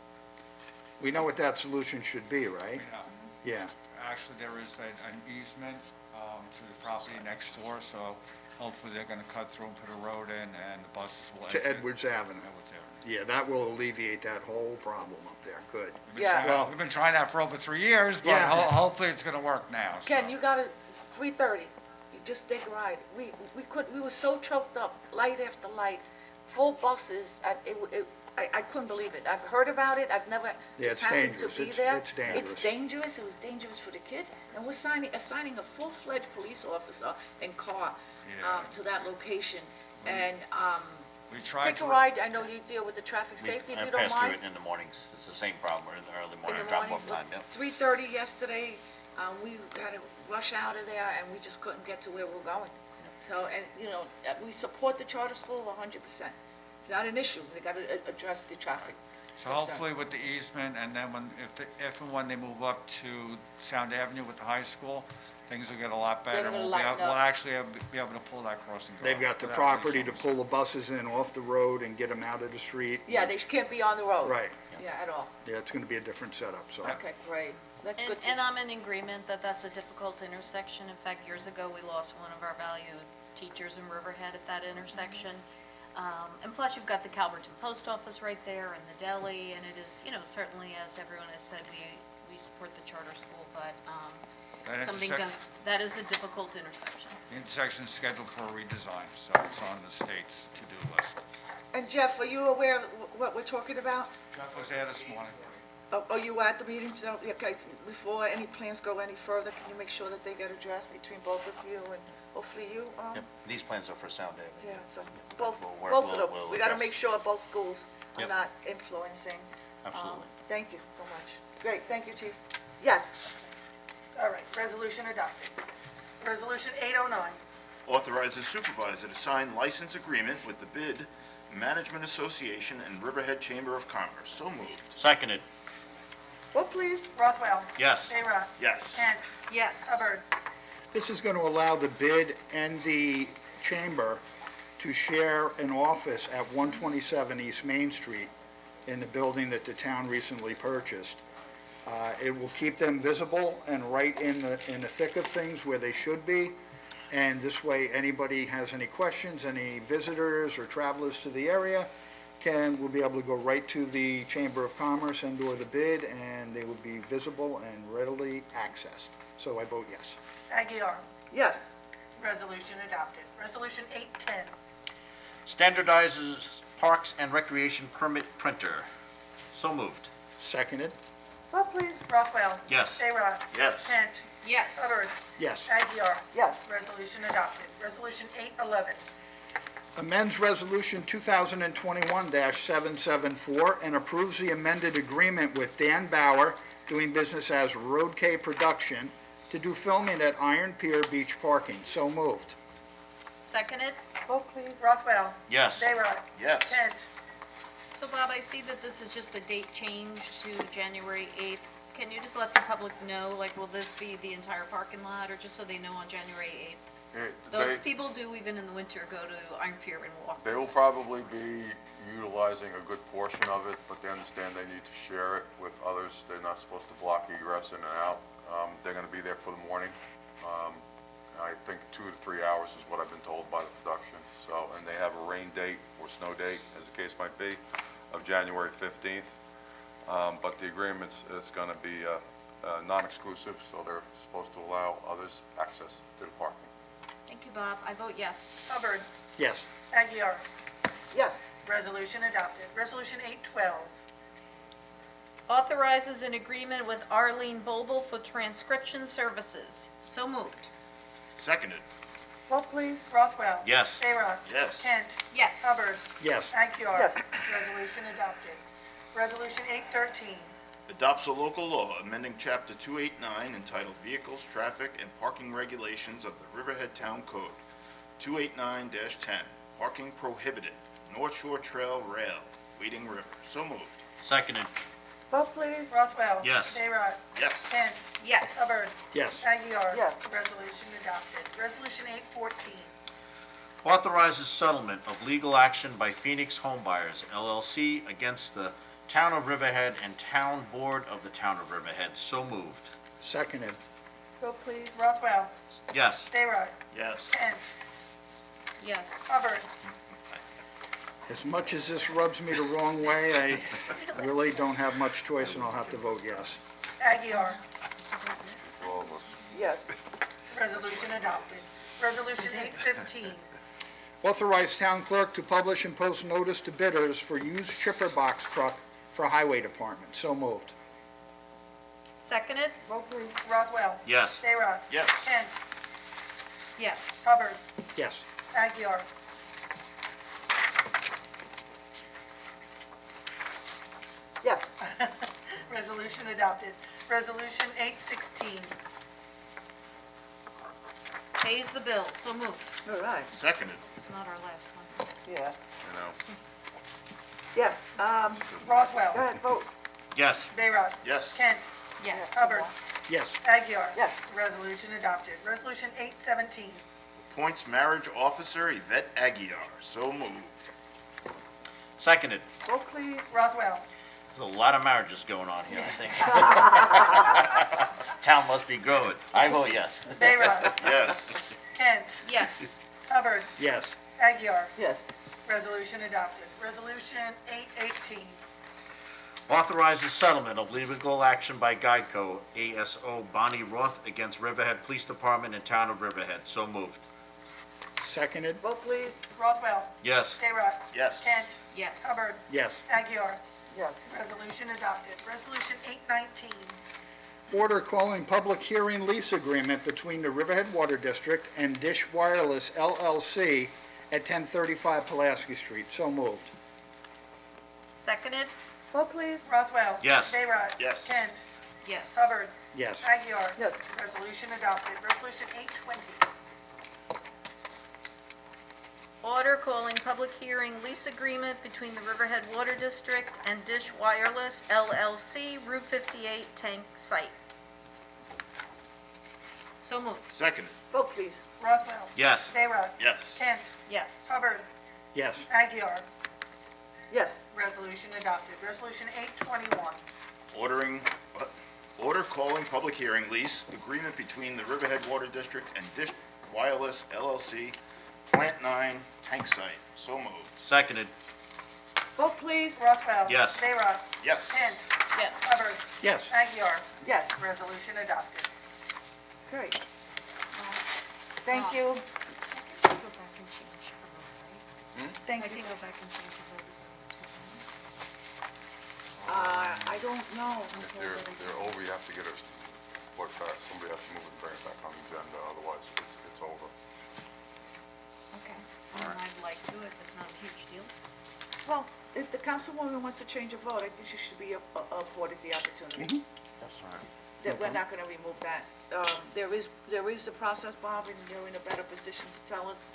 We know what that solution should be, right? We know. Yeah. Actually, there is an easement to the property next door, so hopefully they're going to cut through and put a road in, and the buses will To exit. Edwards Avenue. Edwards Avenue. Yeah, that will alleviate that whole problem up there. Good. Yeah. We've been trying that for over 3 years, but Yeah. hopefully it's going to work now. so. Ken, you got it, 3:30, you just take a ride. We were so choked up, light after light, full buses, I couldn't believe it. I've heard about it, I've never Yeah, just it's happened to dangerous. be It's- there. it's dangerous. It's dangerous, it was dangerous for the kids, and we're assigning a full-fledged police officer and car Yeah. to that location. And We tried take to. a ride, I know you deal with the traffic safety, if I you don't pass through mind. it in the mornings. It's the same problem. We're in the early In morning the drop morning, off time, yep. 3:30 yesterday, we had to rush out of there, and we just couldn't get to where we're going. So, and, you know, we support the charter school 100%. It's not an issue, they gotta address the traffic. So hopefully with the easement, and then if and when they move up to Sound Avenue with the high school, things will get a lot better. gonna We'll lighten up. actually be able to pull that crossing guard. They've got the without property to police pull the buses in off the road and get them out of the street. Yeah, they can't be on the road. Right. Yeah, at all. Yeah, it's gonna be a different setup, so. Okay, great. That's good And to, I'm in agreement that that's a difficult intersection. In fact, years ago, we lost one of our valued teachers in Riverhead at that intersection. And plus, you've got the Calverton Post Office right there and the deli, and it is, you know, certainly, as everyone has said, we support the charter school, but That something that is a difficult intersection. The intersection's scheduled for a redesign, so it's on the state's to-do list. and Jeff, are you aware of what we're talking about? Jeff was there this morning. Are you at the meeting? So, okay, before any plans go any further, can you make sure that they get addressed between both of you and hopefully you? Yep, these plans are for Sound Avenue. Yeah, so both, We'll work- both of them. we'll We gotta address. make sure both schools are Yep. not influencing. Absolutely. Thank you so much. Great, thank you, Chief. Yes, All right, resolution adopted. Resolution 809. Authorizes supervisor to sign license agreement with the Bid Management Association and Riverhead Chamber of Commerce. So moved. Seconded. vote please. Rothwell. Yes. Bayrock. Yes. Kent. Yes. Hubbard. This is going to allow the bid and the chamber to share an office at 127 East Main Street in the building that the town recently purchased. It will keep them visible and right in the thick of things where they should be. And this way, anybody has any questions, any visitors or travelers to the area will be able to go right to the Chamber of Commerce and/or the bid, and they will be visible and readily accessed. So I vote yes. Aguiar. Yes, Resolution adopted. Resolution 810. Standardizes Parks and Recreation Permit Printer. So moved. Seconded? vote please. Rothwell. Yes. Bayrock. Yes. Kent. Yes. Hubbard. Yes. Aguiar. Yes, Resolution adopted. Resolution 811. Amends Resolution 2021-774 and approves the amended agreement with Dan Bauer, doing business as Road K Production, to do filming at Iron Pier Beach Parking. So moved. Seconded. vote please. Rothwell. Yes. Bayrock. Yes. Kent. So Bob, I see that this is just the date change to January 8th. Can you just let the public know, like, will this be the entire parking lot, or just so they know on January 8th? Those people do, even in the winter, go to Iron Pier and walk. They will probably be utilizing a good portion of it, but they understand they need to share it with others. They're not supposed to block egress in and out. They're going to be there for the morning. I think 2 to 3 hours is what I've been told by the production. So, and they have a rain date or snow date, as the case might be, of January 15th. But the agreement's is going to be non-exclusive, so they're supposed to allow others access to the parking. Thank you, Bob. I vote yes. Hubbard. Yes. Aguiar. Yes, Resolution adopted. Resolution 812. Authorizes an agreement with Arlene Boble for transcription services. So moved. Seconded. vote please. Rothwell. Yes. Bayrock. Yes. Kent. Yes. Hubbard. Yes. Aguiar. Yes. Resolution adopted. Resolution 813. Adopts a local law amending Chapter 289 entitled Vehicles, Traffic, and Parking Regulations of the Riverhead Town Code, 289-10, Parking Prohibited, North Shore Trail Rail, Wading River. So moved. Seconded. vote please. Rothwell. Yes. Bayrock. Yes. Kent. Yes. Hubbard. Yes. Aguiar. Yes. Resolution adopted. Resolution 814. Authorizes settlement of legal action by Phoenix Homebuyers LLC against the Town of Riverhead and Town Board of the Town of Riverhead. So moved. Seconded? vote please. Rothwell. Yes. Bayrock. Yes. Kent. Yes. Hubbard. As much as this rubs me the wrong way, I really don't have much choice, and I'll have to vote yes. Aguiar. For all of us. Yes, Resolution adopted. Resolution 815. Authorize town clerk to publish and post notice to bidders for used chipper box truck for highway department. So moved. Seconded. vote please. Rothwell. Yes. Bayrock. Yes. Kent. Yes. Hubbard. Yes. Aguiar. Yes, Resolution adopted. Resolution 816. Pays the bill. So moved. all right, Seconded. It's not our last one. yeah. You know, Yes, go Rothwell. ahead, vote. Yes. Bayrock. Yes. Kent. Yes. Hubbard. Yes. Aguiar. Yes. Resolution adopted. Resolution 817. Appoints marriage officer Yvette Aguiar. So moved. Seconded. Vote please. Rothwell. There's a lot of marriages going on here, I think. Town must be growing. I vote yes. Bayrock. Yes. Kent. Yes. Hubbard. Yes. Aguiar. Yes, Resolution adopted. Resolution 818. Authorizes settlement of legal action by Geico, ASO Bonnie Roth against Riverhead Police Department and Town of Riverhead. So moved. Seconded? vote please. Rothwell. Yes. Bayrock. Yes. Kent. Yes. Hubbard. Yes. Aguiar. Yes. Resolution adopted. Resolution 819. Order calling public hearing lease agreement between the Riverhead Water District and Dish Wireless LLC at 1035 Pulaski Street. So moved. Seconded? Vote please. Rothwell. Yes. Sayrod. Yes. Kent. Yes. Hubbard. Yes. Aguiar. Yes. Resolution adopted. Resolution 820. Order calling public hearing lease agreement between the Riverhead Water District and Dish Wireless LLC, Route 58 tank site. So moved. Second. Vote please. Rothwell. Yes. Sayrod. Yes. Kent. Yes. Hubbard. Yes. Aguiar. Yes. Resolution adopted. Resolution 821. Order calling public hearing lease agreement between the Riverhead Water District and Dish Wireless LLC, Plant 9 tank site. So moved. Seconded. Vote please. Rothwell. Yes. Sayrod. Yes. Kent. Yes. Hubbard. Yes. Aguiar. Yes. Resolution adopted. Great. Thank you. Thank you. go back and change the vote. I don't know. If they're over, you have to get a, somebody has to move it and bring it back on the agenda, otherwise it's over. Okay. I'd like to, if it's not a huge deal. Well, if the councilwoman wants to change her vote, I think she should be afforded the opportunity. That's all right. That we're not gonna remove that. There is a process, Bob, and you're in a better position to tell us.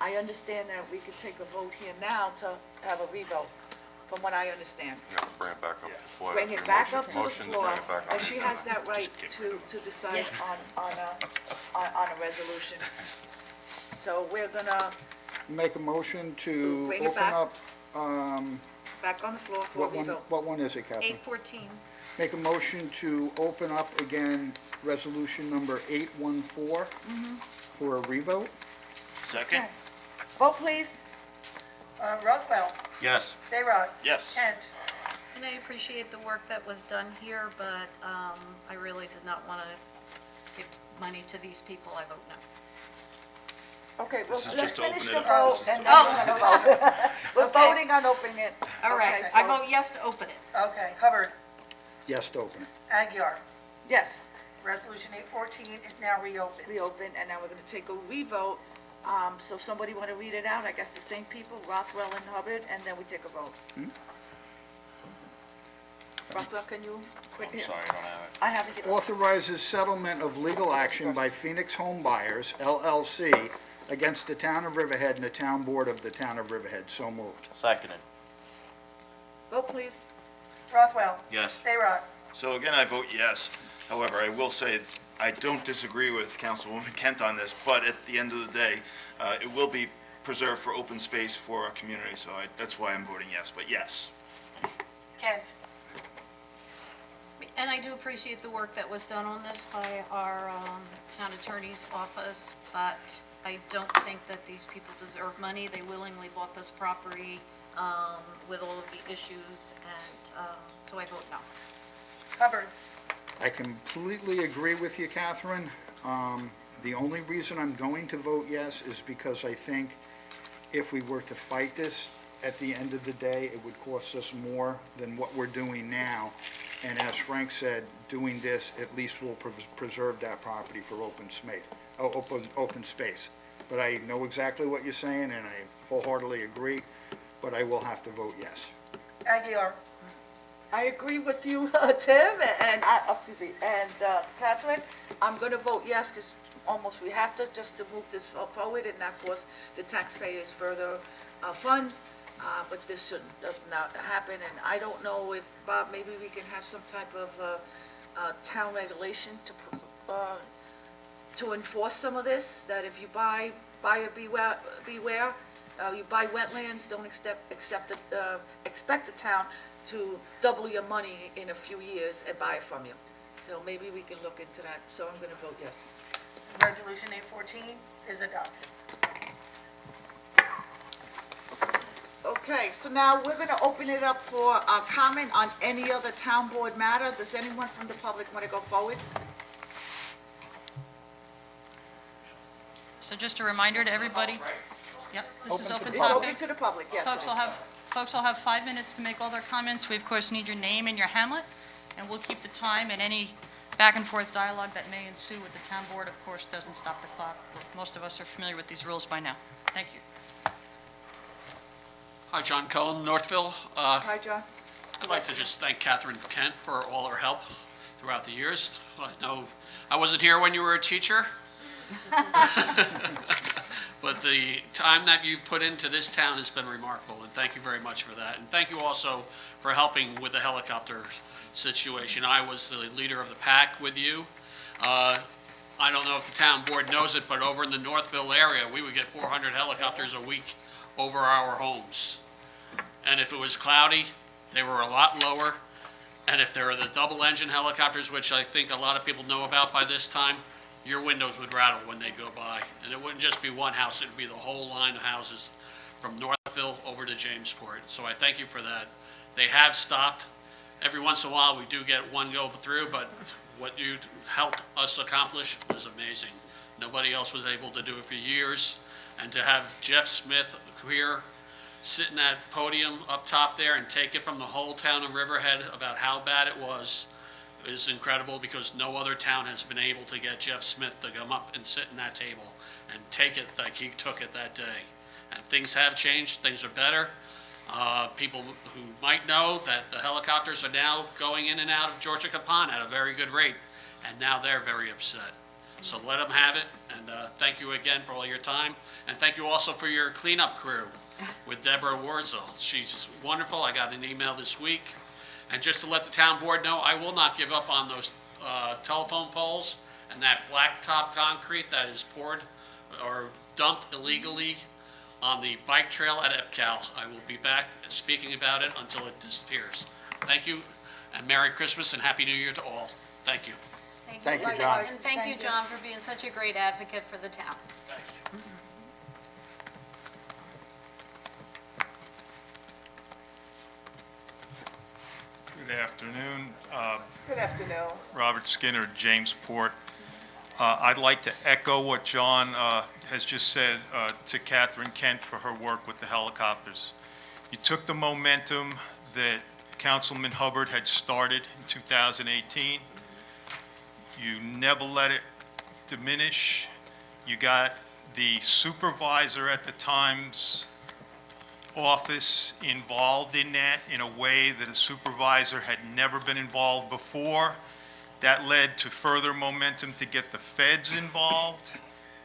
I understand that we could take a vote here now to have a revote, from what I understand. You have to bring it back up to the floor. Bring That's it your back motion. up to the Motion floor, bring it back on and the she agenda. has that right to decide on a resolution. So we're gonna Make a motion to Bring it open back. up, back on the floor for a revote. what one is it, Catherine? 814. Make a motion to open up again resolution number 814 for a revote. Second. Okay. Vote please. Rothwell. Yes. Sayrod. Yes. Kent. And I appreciate the work that was done here, but I really did not want to give money to these people. I vote no. Okay, well, This is let's just to finish open it the up. vote, This is and to then we're gonna vote. We're Okay. voting on opening it. All right, Okay, I so- vote yes to open it. Okay. Hubbard. Yes to open it. Aguiar. Yes, Resolution 814 is now reopened. reopen, and now we're gonna take a revote. So if somebody wanna read it out, I guess the same people, Rothwell and Hubbard, and then we take a vote. Rothwell, can you? I'm sorry, I don't have it. I have it. Authorizes settlement of legal action by Phoenix Home Buyers LLC against the town of Riverhead and the town board of the town of Riverhead. So moved. Seconded. Vote please. Rothwell. Yes. Sayrod. So again, I vote yes. However, I will say, I don't disagree with Councilwoman Kent on this, but at the end of the day, it will be preserved for open space for our community, so that's why I'm voting yes, but yes. Kent. And I do appreciate the work that was done on this by our town attorney's office, but I don't think that these people deserve money. They willingly bought this property with all of the issues, and so I vote no. Hubbard. I completely agree with you, Catherine. The only reason I'm going to vote yes is because I think if we were to fight this, at the end of the day, it would cost us more than what we're doing now. And as Frank said, doing this at least will preserve that property for open space. But I know exactly what you're saying, and I wholeheartedly agree, but I will have to vote yes. Aguiar. I agree with you, Tim, and Catherine. I'm gonna vote yes, because almost we have to, just to move this forward and not cost the taxpayers further funds. But this shouldn't have not happen, and I don't know if, Bob, maybe we can have some type of town regulation to enforce some of this, that if you buy a beware, you buy wetlands, don't expect the town to double your money in a few years and buy it from you. So maybe we can look into that, so I'm gonna vote yes. Resolution 814 is adopted. Okay, so now we're gonna open it up for a comment on any other town board matter. Does anyone from the public wanna go forward? So just a reminder to everybody. Yep, this is open It's open topic. to the public, yes. Folks will have folks will have 5 minutes to make all their comments. We, of course, need your name and your hamlet, and we'll keep the time, and any back and forth dialogue that may ensue with the town board, of course, doesn't stop the clock. Most of us are familiar with these rules by now. Thank you. Hi, John Cohen, Northville. Hi, John. I'd like to just thank Catherine Kent for all her help throughout the years. I know I wasn't here when you were a teacher, but the time that you've put into this town has been remarkable, and thank you very much for that. And thank you also for helping with the helicopter situation. I was the leader of the pack with you. I don't know if the town board knows it, but over in the Northville area, we would get 400 helicopters a week over our homes. And if it was cloudy, they were a lot lower. And if there were the double-engine helicopters, which I think a lot of people know about by this time, your windows would rattle when they go by. And it wouldn't just be one house, it would be the whole line of houses from Northville over to Jamesport. So I thank you for that. They have stopped. Every once in a while, we do get one go through, but what you helped us accomplish is amazing. Nobody else was able to do it for years. And to have Jeff Smith here, sit in that podium up top there and take it from the whole town of Riverhead about how bad it was is incredible, because no other town has been able to get Jeff Smith to come up and sit in that table and take it like he took it that day. And things have changed, things are better. People who might know that the helicopters are now going in and out of Georgia Capon at a very good rate, and now they're very upset. So let them have it, and thank you again for all your time. And thank you also for your cleanup crew with Deborah Warzel. She's wonderful. I got an email this week. And just to let the town board know, I will not give up on those telephone poles and that blacktop concrete that is poured or dumped illegally on the bike trail at EPCAL. I will be back speaking about it until it disappears. Thank you, and Merry Christmas and Happy New Year to all. Thank you. Thank you, John. And thank you, John, for being such a great advocate for the town. Thank you. Good afternoon. Good afternoon. Robert Skinner, Jamesport. I'd like to echo what John has just said to Catherine Kent for her work with the helicopters. You took the momentum that Councilman Hubbard had started in 2018. You never let it diminish. You got the supervisor at the time's office involved in that in a way that a supervisor had never been involved before. That led to further momentum to get the feds involved.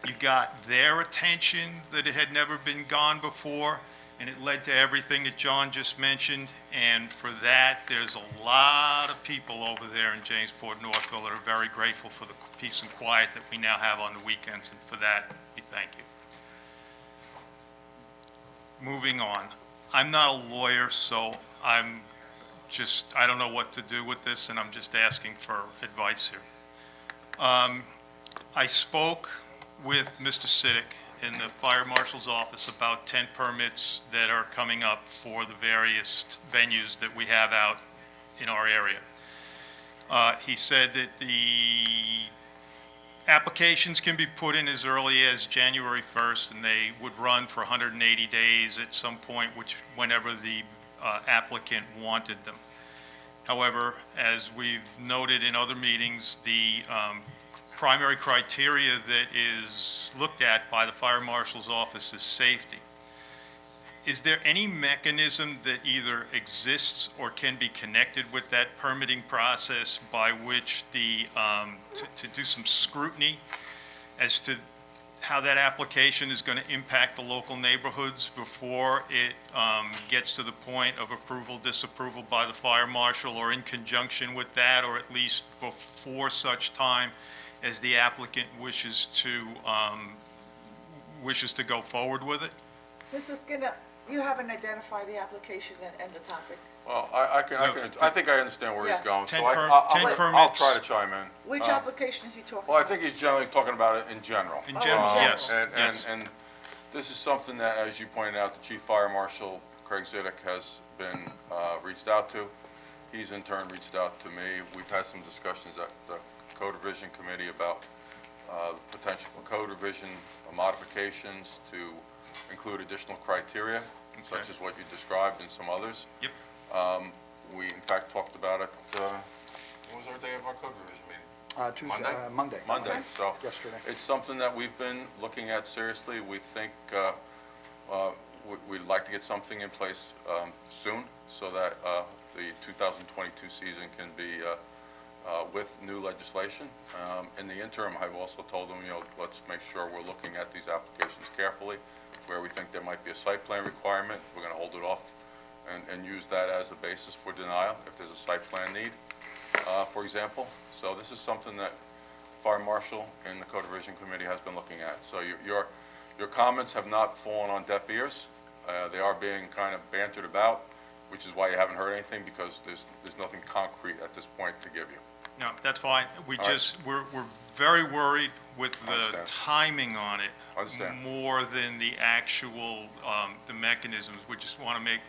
You got their attention that it had never been gone before, and it led to everything that John just mentioned. And for that, there's a lot of people over there in Jamesport, Northville, that are very grateful for the peace and quiet that we now have on the weekends, and for that, we thank you. Moving on. I'm not a lawyer, so I don't know what to do with this, and I'm just asking for advice here. I spoke with Mr. Siddick in the fire marshal's office about 10 permits that are coming up for the various venues that we have out in our area. He said that the applications can be put in as early as January 1st, and they would run for 180 days at some point, whenever the applicant wanted them. However, as we've noted in other meetings, the primary criteria that is looked at by the fire marshal's office is safety. Is there any mechanism that either exists or can be connected with that permitting process by which to do some scrutiny as to how that application is going to impact the local neighborhoods before it gets to the point of approval, disapproval by the fire marshal, or in conjunction with that, or at least before such time as the applicant wishes to go forward with it? Mr. Skinner, you haven't identified the application and the topic. Well, I think I understand where he's Yeah. going, so 10 I'll permits. try to chime in. Which application is he talking about? Well, I think he's generally talking about it in general. In general, yes. And this is something that, as you pointed out, the Chief Fire Marshal, Craig Zidek, has been reached out to. He's in turn reached out to me. We've had some discussions at the Code Revision Committee about the potential for code revision modifications to include additional criteria. such Okay. as what you described and some others. Yep. We in fact talked about it, what was our day of our code revision meeting? Tuesday, Monday. Monday, so. Yesterday. It's something that we've been looking at seriously. We think we'd like to get something in place soon so that the 2022 season can be with new legislation. In the interim, I've also told them, let's make sure we're looking at these applications carefully. Where we think there might be a site plan requirement, we're going to hold it off and use that as a basis for denial if there's a site plan need, for example. So this is something that Fire Marshal and the Code Revision Committee has been looking at. So your comments have not fallen on deaf ears. They are being kind of bantered about, which is why you haven't heard anything, because there's nothing concrete at this point to give you. No, that's fine. All right. We're very worried with the Understand. timing on it. Understand. More than the actual, the mechanisms. We just want to make,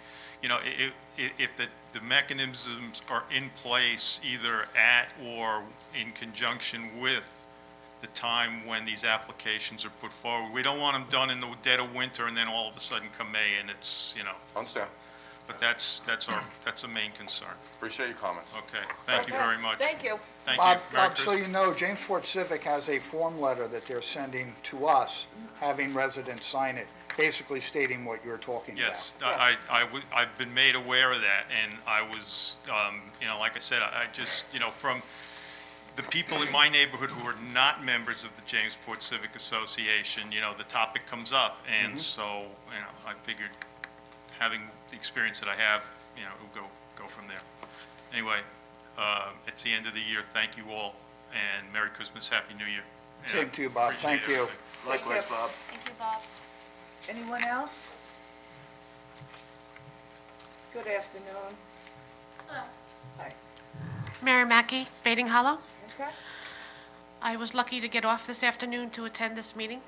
if the mechanisms are in place either at or in conjunction with the time when these applications are put forward. We don't want them done in the dead of winter and then all of a sudden come May and it's, Understand. but that's a main concern. Appreciate your comments. Okay, thank you very much. Thank you. Thank you. Bob, Merry Bob, so Christmas. you know, Jamesport Civic has a form letter that they're sending to us, having residents sign it, basically stating what you're talking about. Yes, I've been made aware of that, and I was, like I said, I just, from the people in my neighborhood who are not members of the Jamesport Civic Association, the topic comes up, and so, I figured, having the experience that I have, we'll go from there. Anyway, it's the end of the year. Thank you all, and Merry Christmas, Happy New Year. And Same to you, Bob. appreciate Thank you. everything. Likewise, Bob. Thank you, Bob. Anyone else? Good afternoon. Hello. Hi. Mary Mackey, Baiting Hollow. Okay. I was lucky to get off this afternoon to attend this meeting.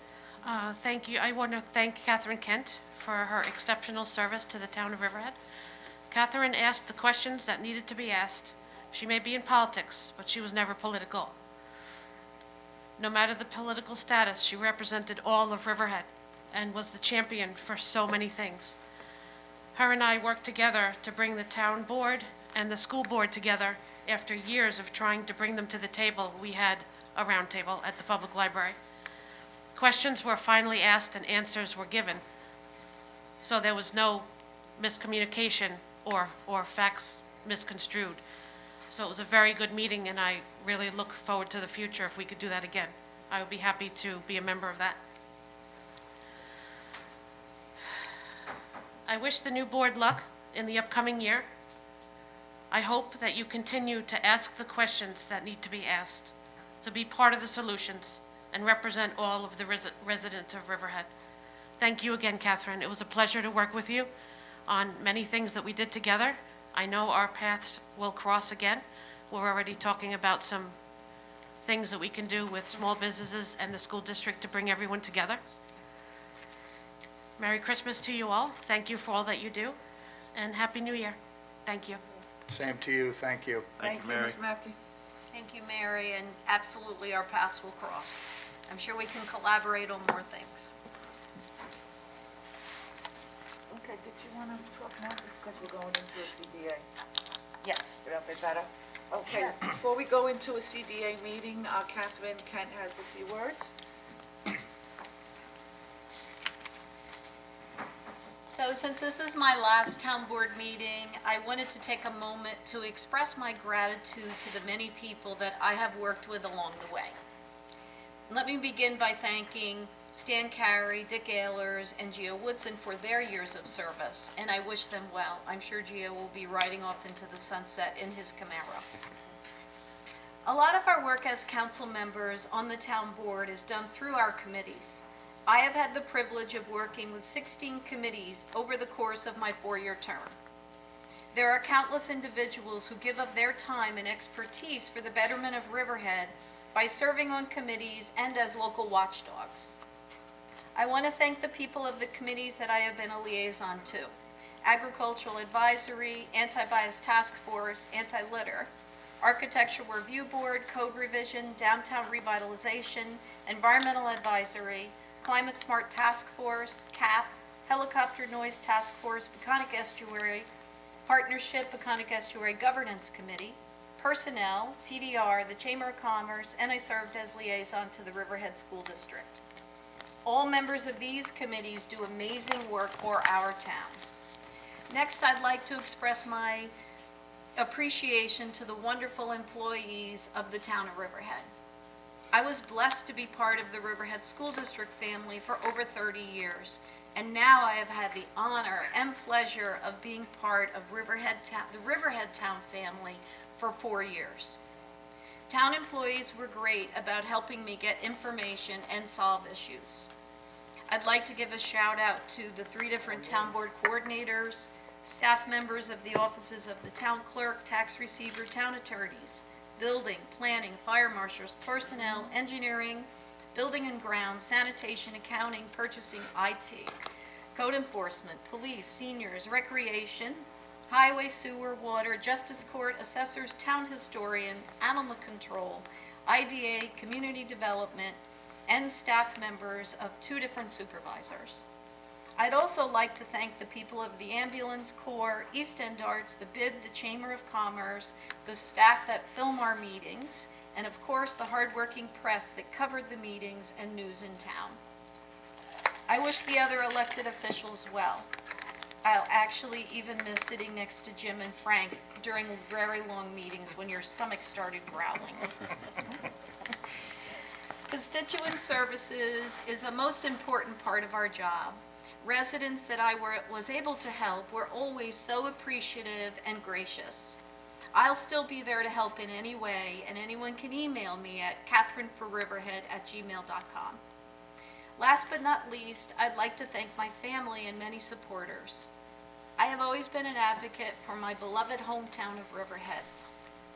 Thank you. I want to thank Catherine Kent for her exceptional service to the town of Riverhead. Catherine asked the questions that needed to be asked. She may be in politics, but she was never political. No matter the political status, she represented all of Riverhead and was the champion for so many things. Her and I worked together to bring the town board and the school board together after years of trying to bring them to the table. We had a round table at the public library. Questions were finally asked and answers were given. So there was no miscommunication or facts misconstrued. So it was a very good meeting, and I really look forward to the future if we could do that again. I would be happy to be a member of that. I wish the new board luck in the upcoming year. I hope that you continue to ask the questions that need to be asked, to be part of the solutions, and represent all of the residents of Riverhead. Thank you again, Catherine. It was a pleasure to work with you on many things that we did together. I know our paths will cross again. We're already talking about some things that we can do with small businesses and the school district to bring everyone together. Merry Christmas to you all. Thank you for all that you do, and Happy New Year. Thank you. Same to you. Thank you. Thank you, Ms. Mackey. Thank you, Mary, and absolutely our paths will cross. I'm sure we can collaborate on more things. Okay, did you want to talk now, because we're going into a CDA? Yes. Would that be better? Okay, before we go into a CDA meeting, Catherine Kent has a few words. So since this is my last town board meeting, I wanted to take a moment to express my gratitude to the many people that I have worked with along the way. Let me begin by thanking Stan Carey, Dick Ehlers, and Gio Woodson for their years of service, and I wish them well. I'm sure Gio will be riding off into the sunset in his Camaro. A lot of our work as council members on the town board is done through our committees. I have had the privilege of working with 16 committees over the course of my 4-year term. There are countless individuals who give up their time and expertise for the betterment of Riverhead by serving on committees and as local watchdogs. I want to thank the people of the committees that I have been a liaison to: Agricultural Advisory, Anti-Bias Task Force, Anti-Litter, Architectural Review Board, Code Revision, Downtown Revitalization, Environmental Advisory, Climate Smart Task Force, CAP, Helicopter Noise Task Force, Peconic Estuary Partnership, Peconic Estuary Governance Committee, Personnel, TDR, the Chamber of Commerce, and I served as liaison to the Riverhead School District. All members of these committees do amazing work for our town. Next, I'd like to express my appreciation to the wonderful employees of the town of Riverhead. I was blessed to be part of the Riverhead School District family for over 30 years, and now I have had the honor and pleasure of being part of the Riverhead Town family for 4 years. Town employees were great about helping me get information and solve issues. I'd like to give a shout out to the 3 different town board coordinators, staff members of the offices of the town clerk, tax receiver, town attorneys, building, planning, fire marshals, personnel, engineering, building and grounds, sanitation, accounting, purchasing, IT, code enforcement, police, seniors, recreation, highway, sewer, water, justice court, assessors, town historian, animal control, IDA, community development, and staff members of 2 different supervisors. I'd also like to thank the people of the Ambulance Corps, East End Arts, the BID, the Chamber of Commerce, the staff that film our meetings, and of course the hardworking press that covered the meetings and news in town. I wish the other elected officials well. I'll actually even miss sitting next to Jim and Frank during very long meetings when your stomach started growling. Constituent services is a most important part of our job. Residents that I was able to help were always so appreciative and gracious. I'll still be there to help in any way, and anyone can email me at catherineforriverhead@gmail.com. Last but not least, I'd like to thank my family and many supporters. I have always been an advocate for my beloved hometown of Riverhead,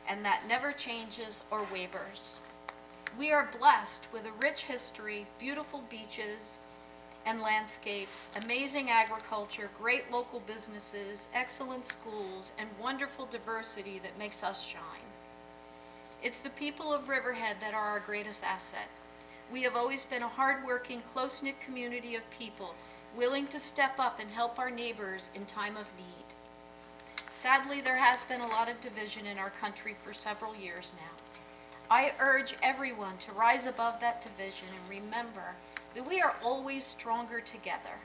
and that never changes or wavers. We are blessed with a rich history, beautiful beaches and landscapes, amazing agriculture, great local businesses, excellent schools, and wonderful diversity that makes us shine. It's the people of Riverhead that are our greatest asset. We have always been a hardworking, close-knit community of people willing to step up and help our neighbors in time of need. Sadly, there has been a lot of division in our country for several years now. I urge everyone to rise above that division and remember that we are always stronger together.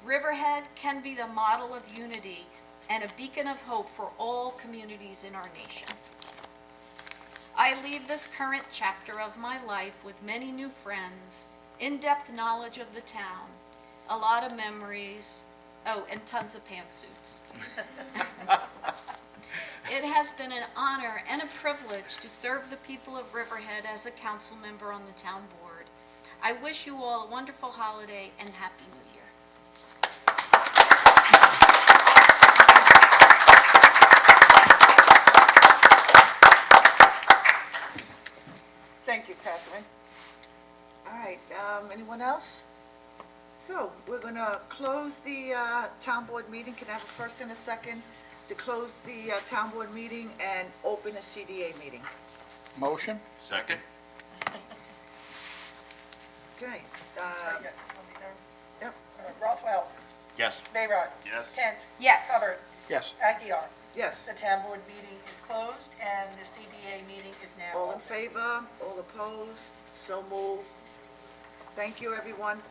Riverhead can be the model of unity and a beacon of hope for all communities in our nation. I leave this current chapter of my life with many new friends, in-depth knowledge of the town, a lot of memories, oh, and tons of pantsuits. It has been an honor and a privilege to serve the people of Riverhead as a council member on the town board. I wish you all a wonderful holiday and Happy New Year. Thank you, Catherine. All right, anyone else? So we're going to close the town board meeting. Can I have a first and a second to close the town board meeting and open a CDA meeting? Motion? Second? Okay. Yep. Rothwell. Yes. Bayrod. Yes. Kent. Yes. Hubbard. Yes. Aguirre. Yes. The town board meeting is closed and the CDA meeting is now All in open. favor? All opposed? So moved. Thank you, everyone.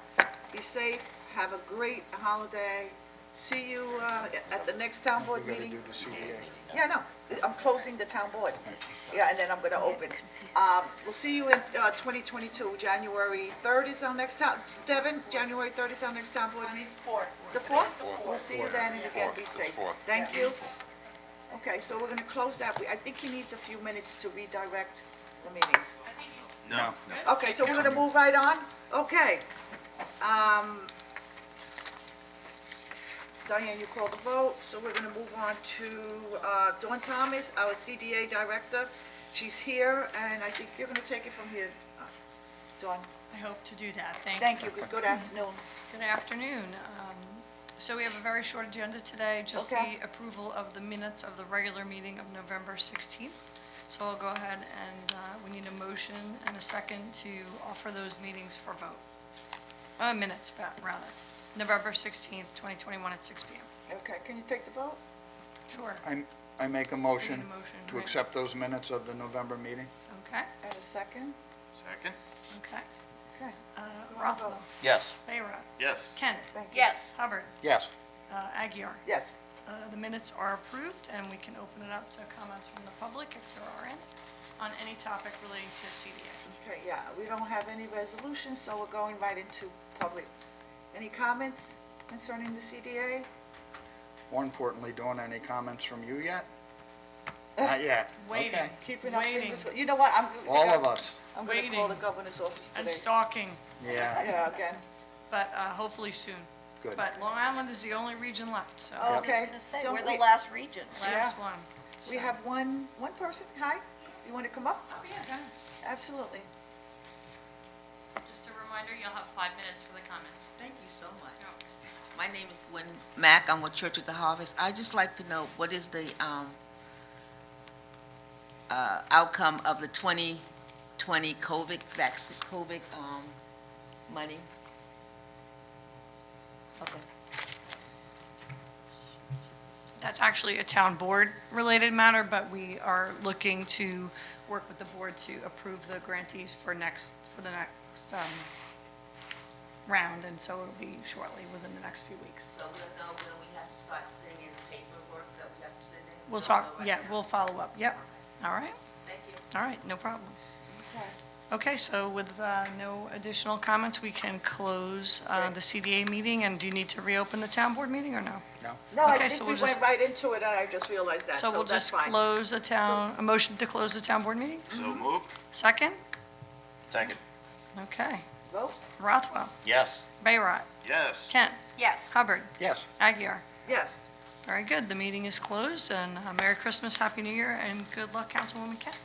Be safe. Have a great holiday. See you at the next town board We gotta meeting. do the CDA. Yeah, no, I'm closing the town board. Yeah, and then I'm gonna open. We'll see you in 2022, January 3rd is our next town, Devin, January 3rd is our next town board meeting? The 4th? We'll see you then, and again, be safe. Thank you. Okay, so we're gonna close that. I think he needs a few minutes to redirect the meetings. No. Okay, so we're gonna move right on? Okay. Diane, you called the vote, so we're gonna move on to Dawn Thomas, our CDA director. She's here, and I think you're gonna take it from here, Dawn. I hope to do that. Thank you. Thank you, good afternoon. Good afternoon. So we have a very short agenda today, just Okay. the approval of the minutes of the regular meeting of November 16th. So I'll go ahead and we need a motion and a second to offer those meetings for vote. Minutes, rather. November 16th, 2021 at 6 PM. Okay, can you take the vote? Sure. I make a motion Need a motion, to right. accept those minutes of the November meeting. Okay, And a second? Second? okay. Okay. Rothwell, Yes. Bayrock, Yes. Kent, Thank you. Yes. Hubbard, Yes. Aguirre. Yes. The minutes are approved, and we can open it up to comments from the public, if there are any, on any topic relating to CDA. Okay, yeah, we don't have any resolutions, so we're going right into public. Any comments concerning the CDA? More importantly, Dawn, any comments from you yet? Not yet. Waiting. Okay. Keeping our Waiting. fingers, you know what, All of us. I'm gonna call Waiting. the governor's office And today. stalking, Yeah, Yeah, again. but hopefully soon. good. But Long Island is the only region left, so Oh, I was okay. gonna say, So we're the we- last region. last Yeah. one. We So- have one person, hi, you want to come up? Oh, yeah, go ahead. Absolutely. Just a reminder, you'll have 5 minutes for the comments. Thank you so much. My name is Gwen Mack. I'm with Church of the Harvest. I'd just like to know, what is the outcome of the 2020 COVID money? Okay. That's actually a town board-related matter, but we are looking to work with the board to approve the grantees for the next round, and so it'll be shortly, within the next few weeks. So we'll know when we have to start sending paperwork that we have to send in? We'll don't talk, know right yeah, now. we'll follow up, yep. All right, Thank you. all right, no problem. Okay. Okay, so with no additional comments, we can close the CDA meeting, and do you need to reopen the town board meeting, or no? No? No, I Okay, so think we we'll just- went right into it, and I just realized that, So so we'll that's just fine. close the town, a motion to close the town board meeting? So moved? Second? Second. Okay. Vote? Rothwell, Yes. Bayrott, Yes. Kent, Yes. Hubbard, Yes. Aguirre. Yes. Very good, the meeting is closed, and Merry Christmas, Happy New Year, and good luck, Councilwoman Kent.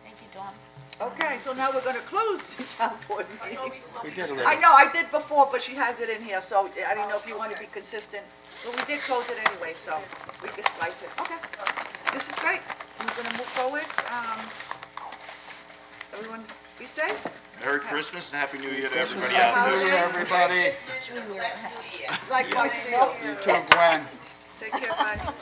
Thank you, Dawn. Okay, so now we're going to close the town board meeting. We did I already. know, I did before, but she has it in here, so I didn't know if you want to be consistent. But we did close it anyway, so we can splice it. Okay, this is great. We're going to move forward. Everyone be safe. Merry Christmas and Happy New Year to everybody Happy out New there. Year, everybody. Bless you and a blessed new year. Likewise to you. You too, Gwen. Take care, bye.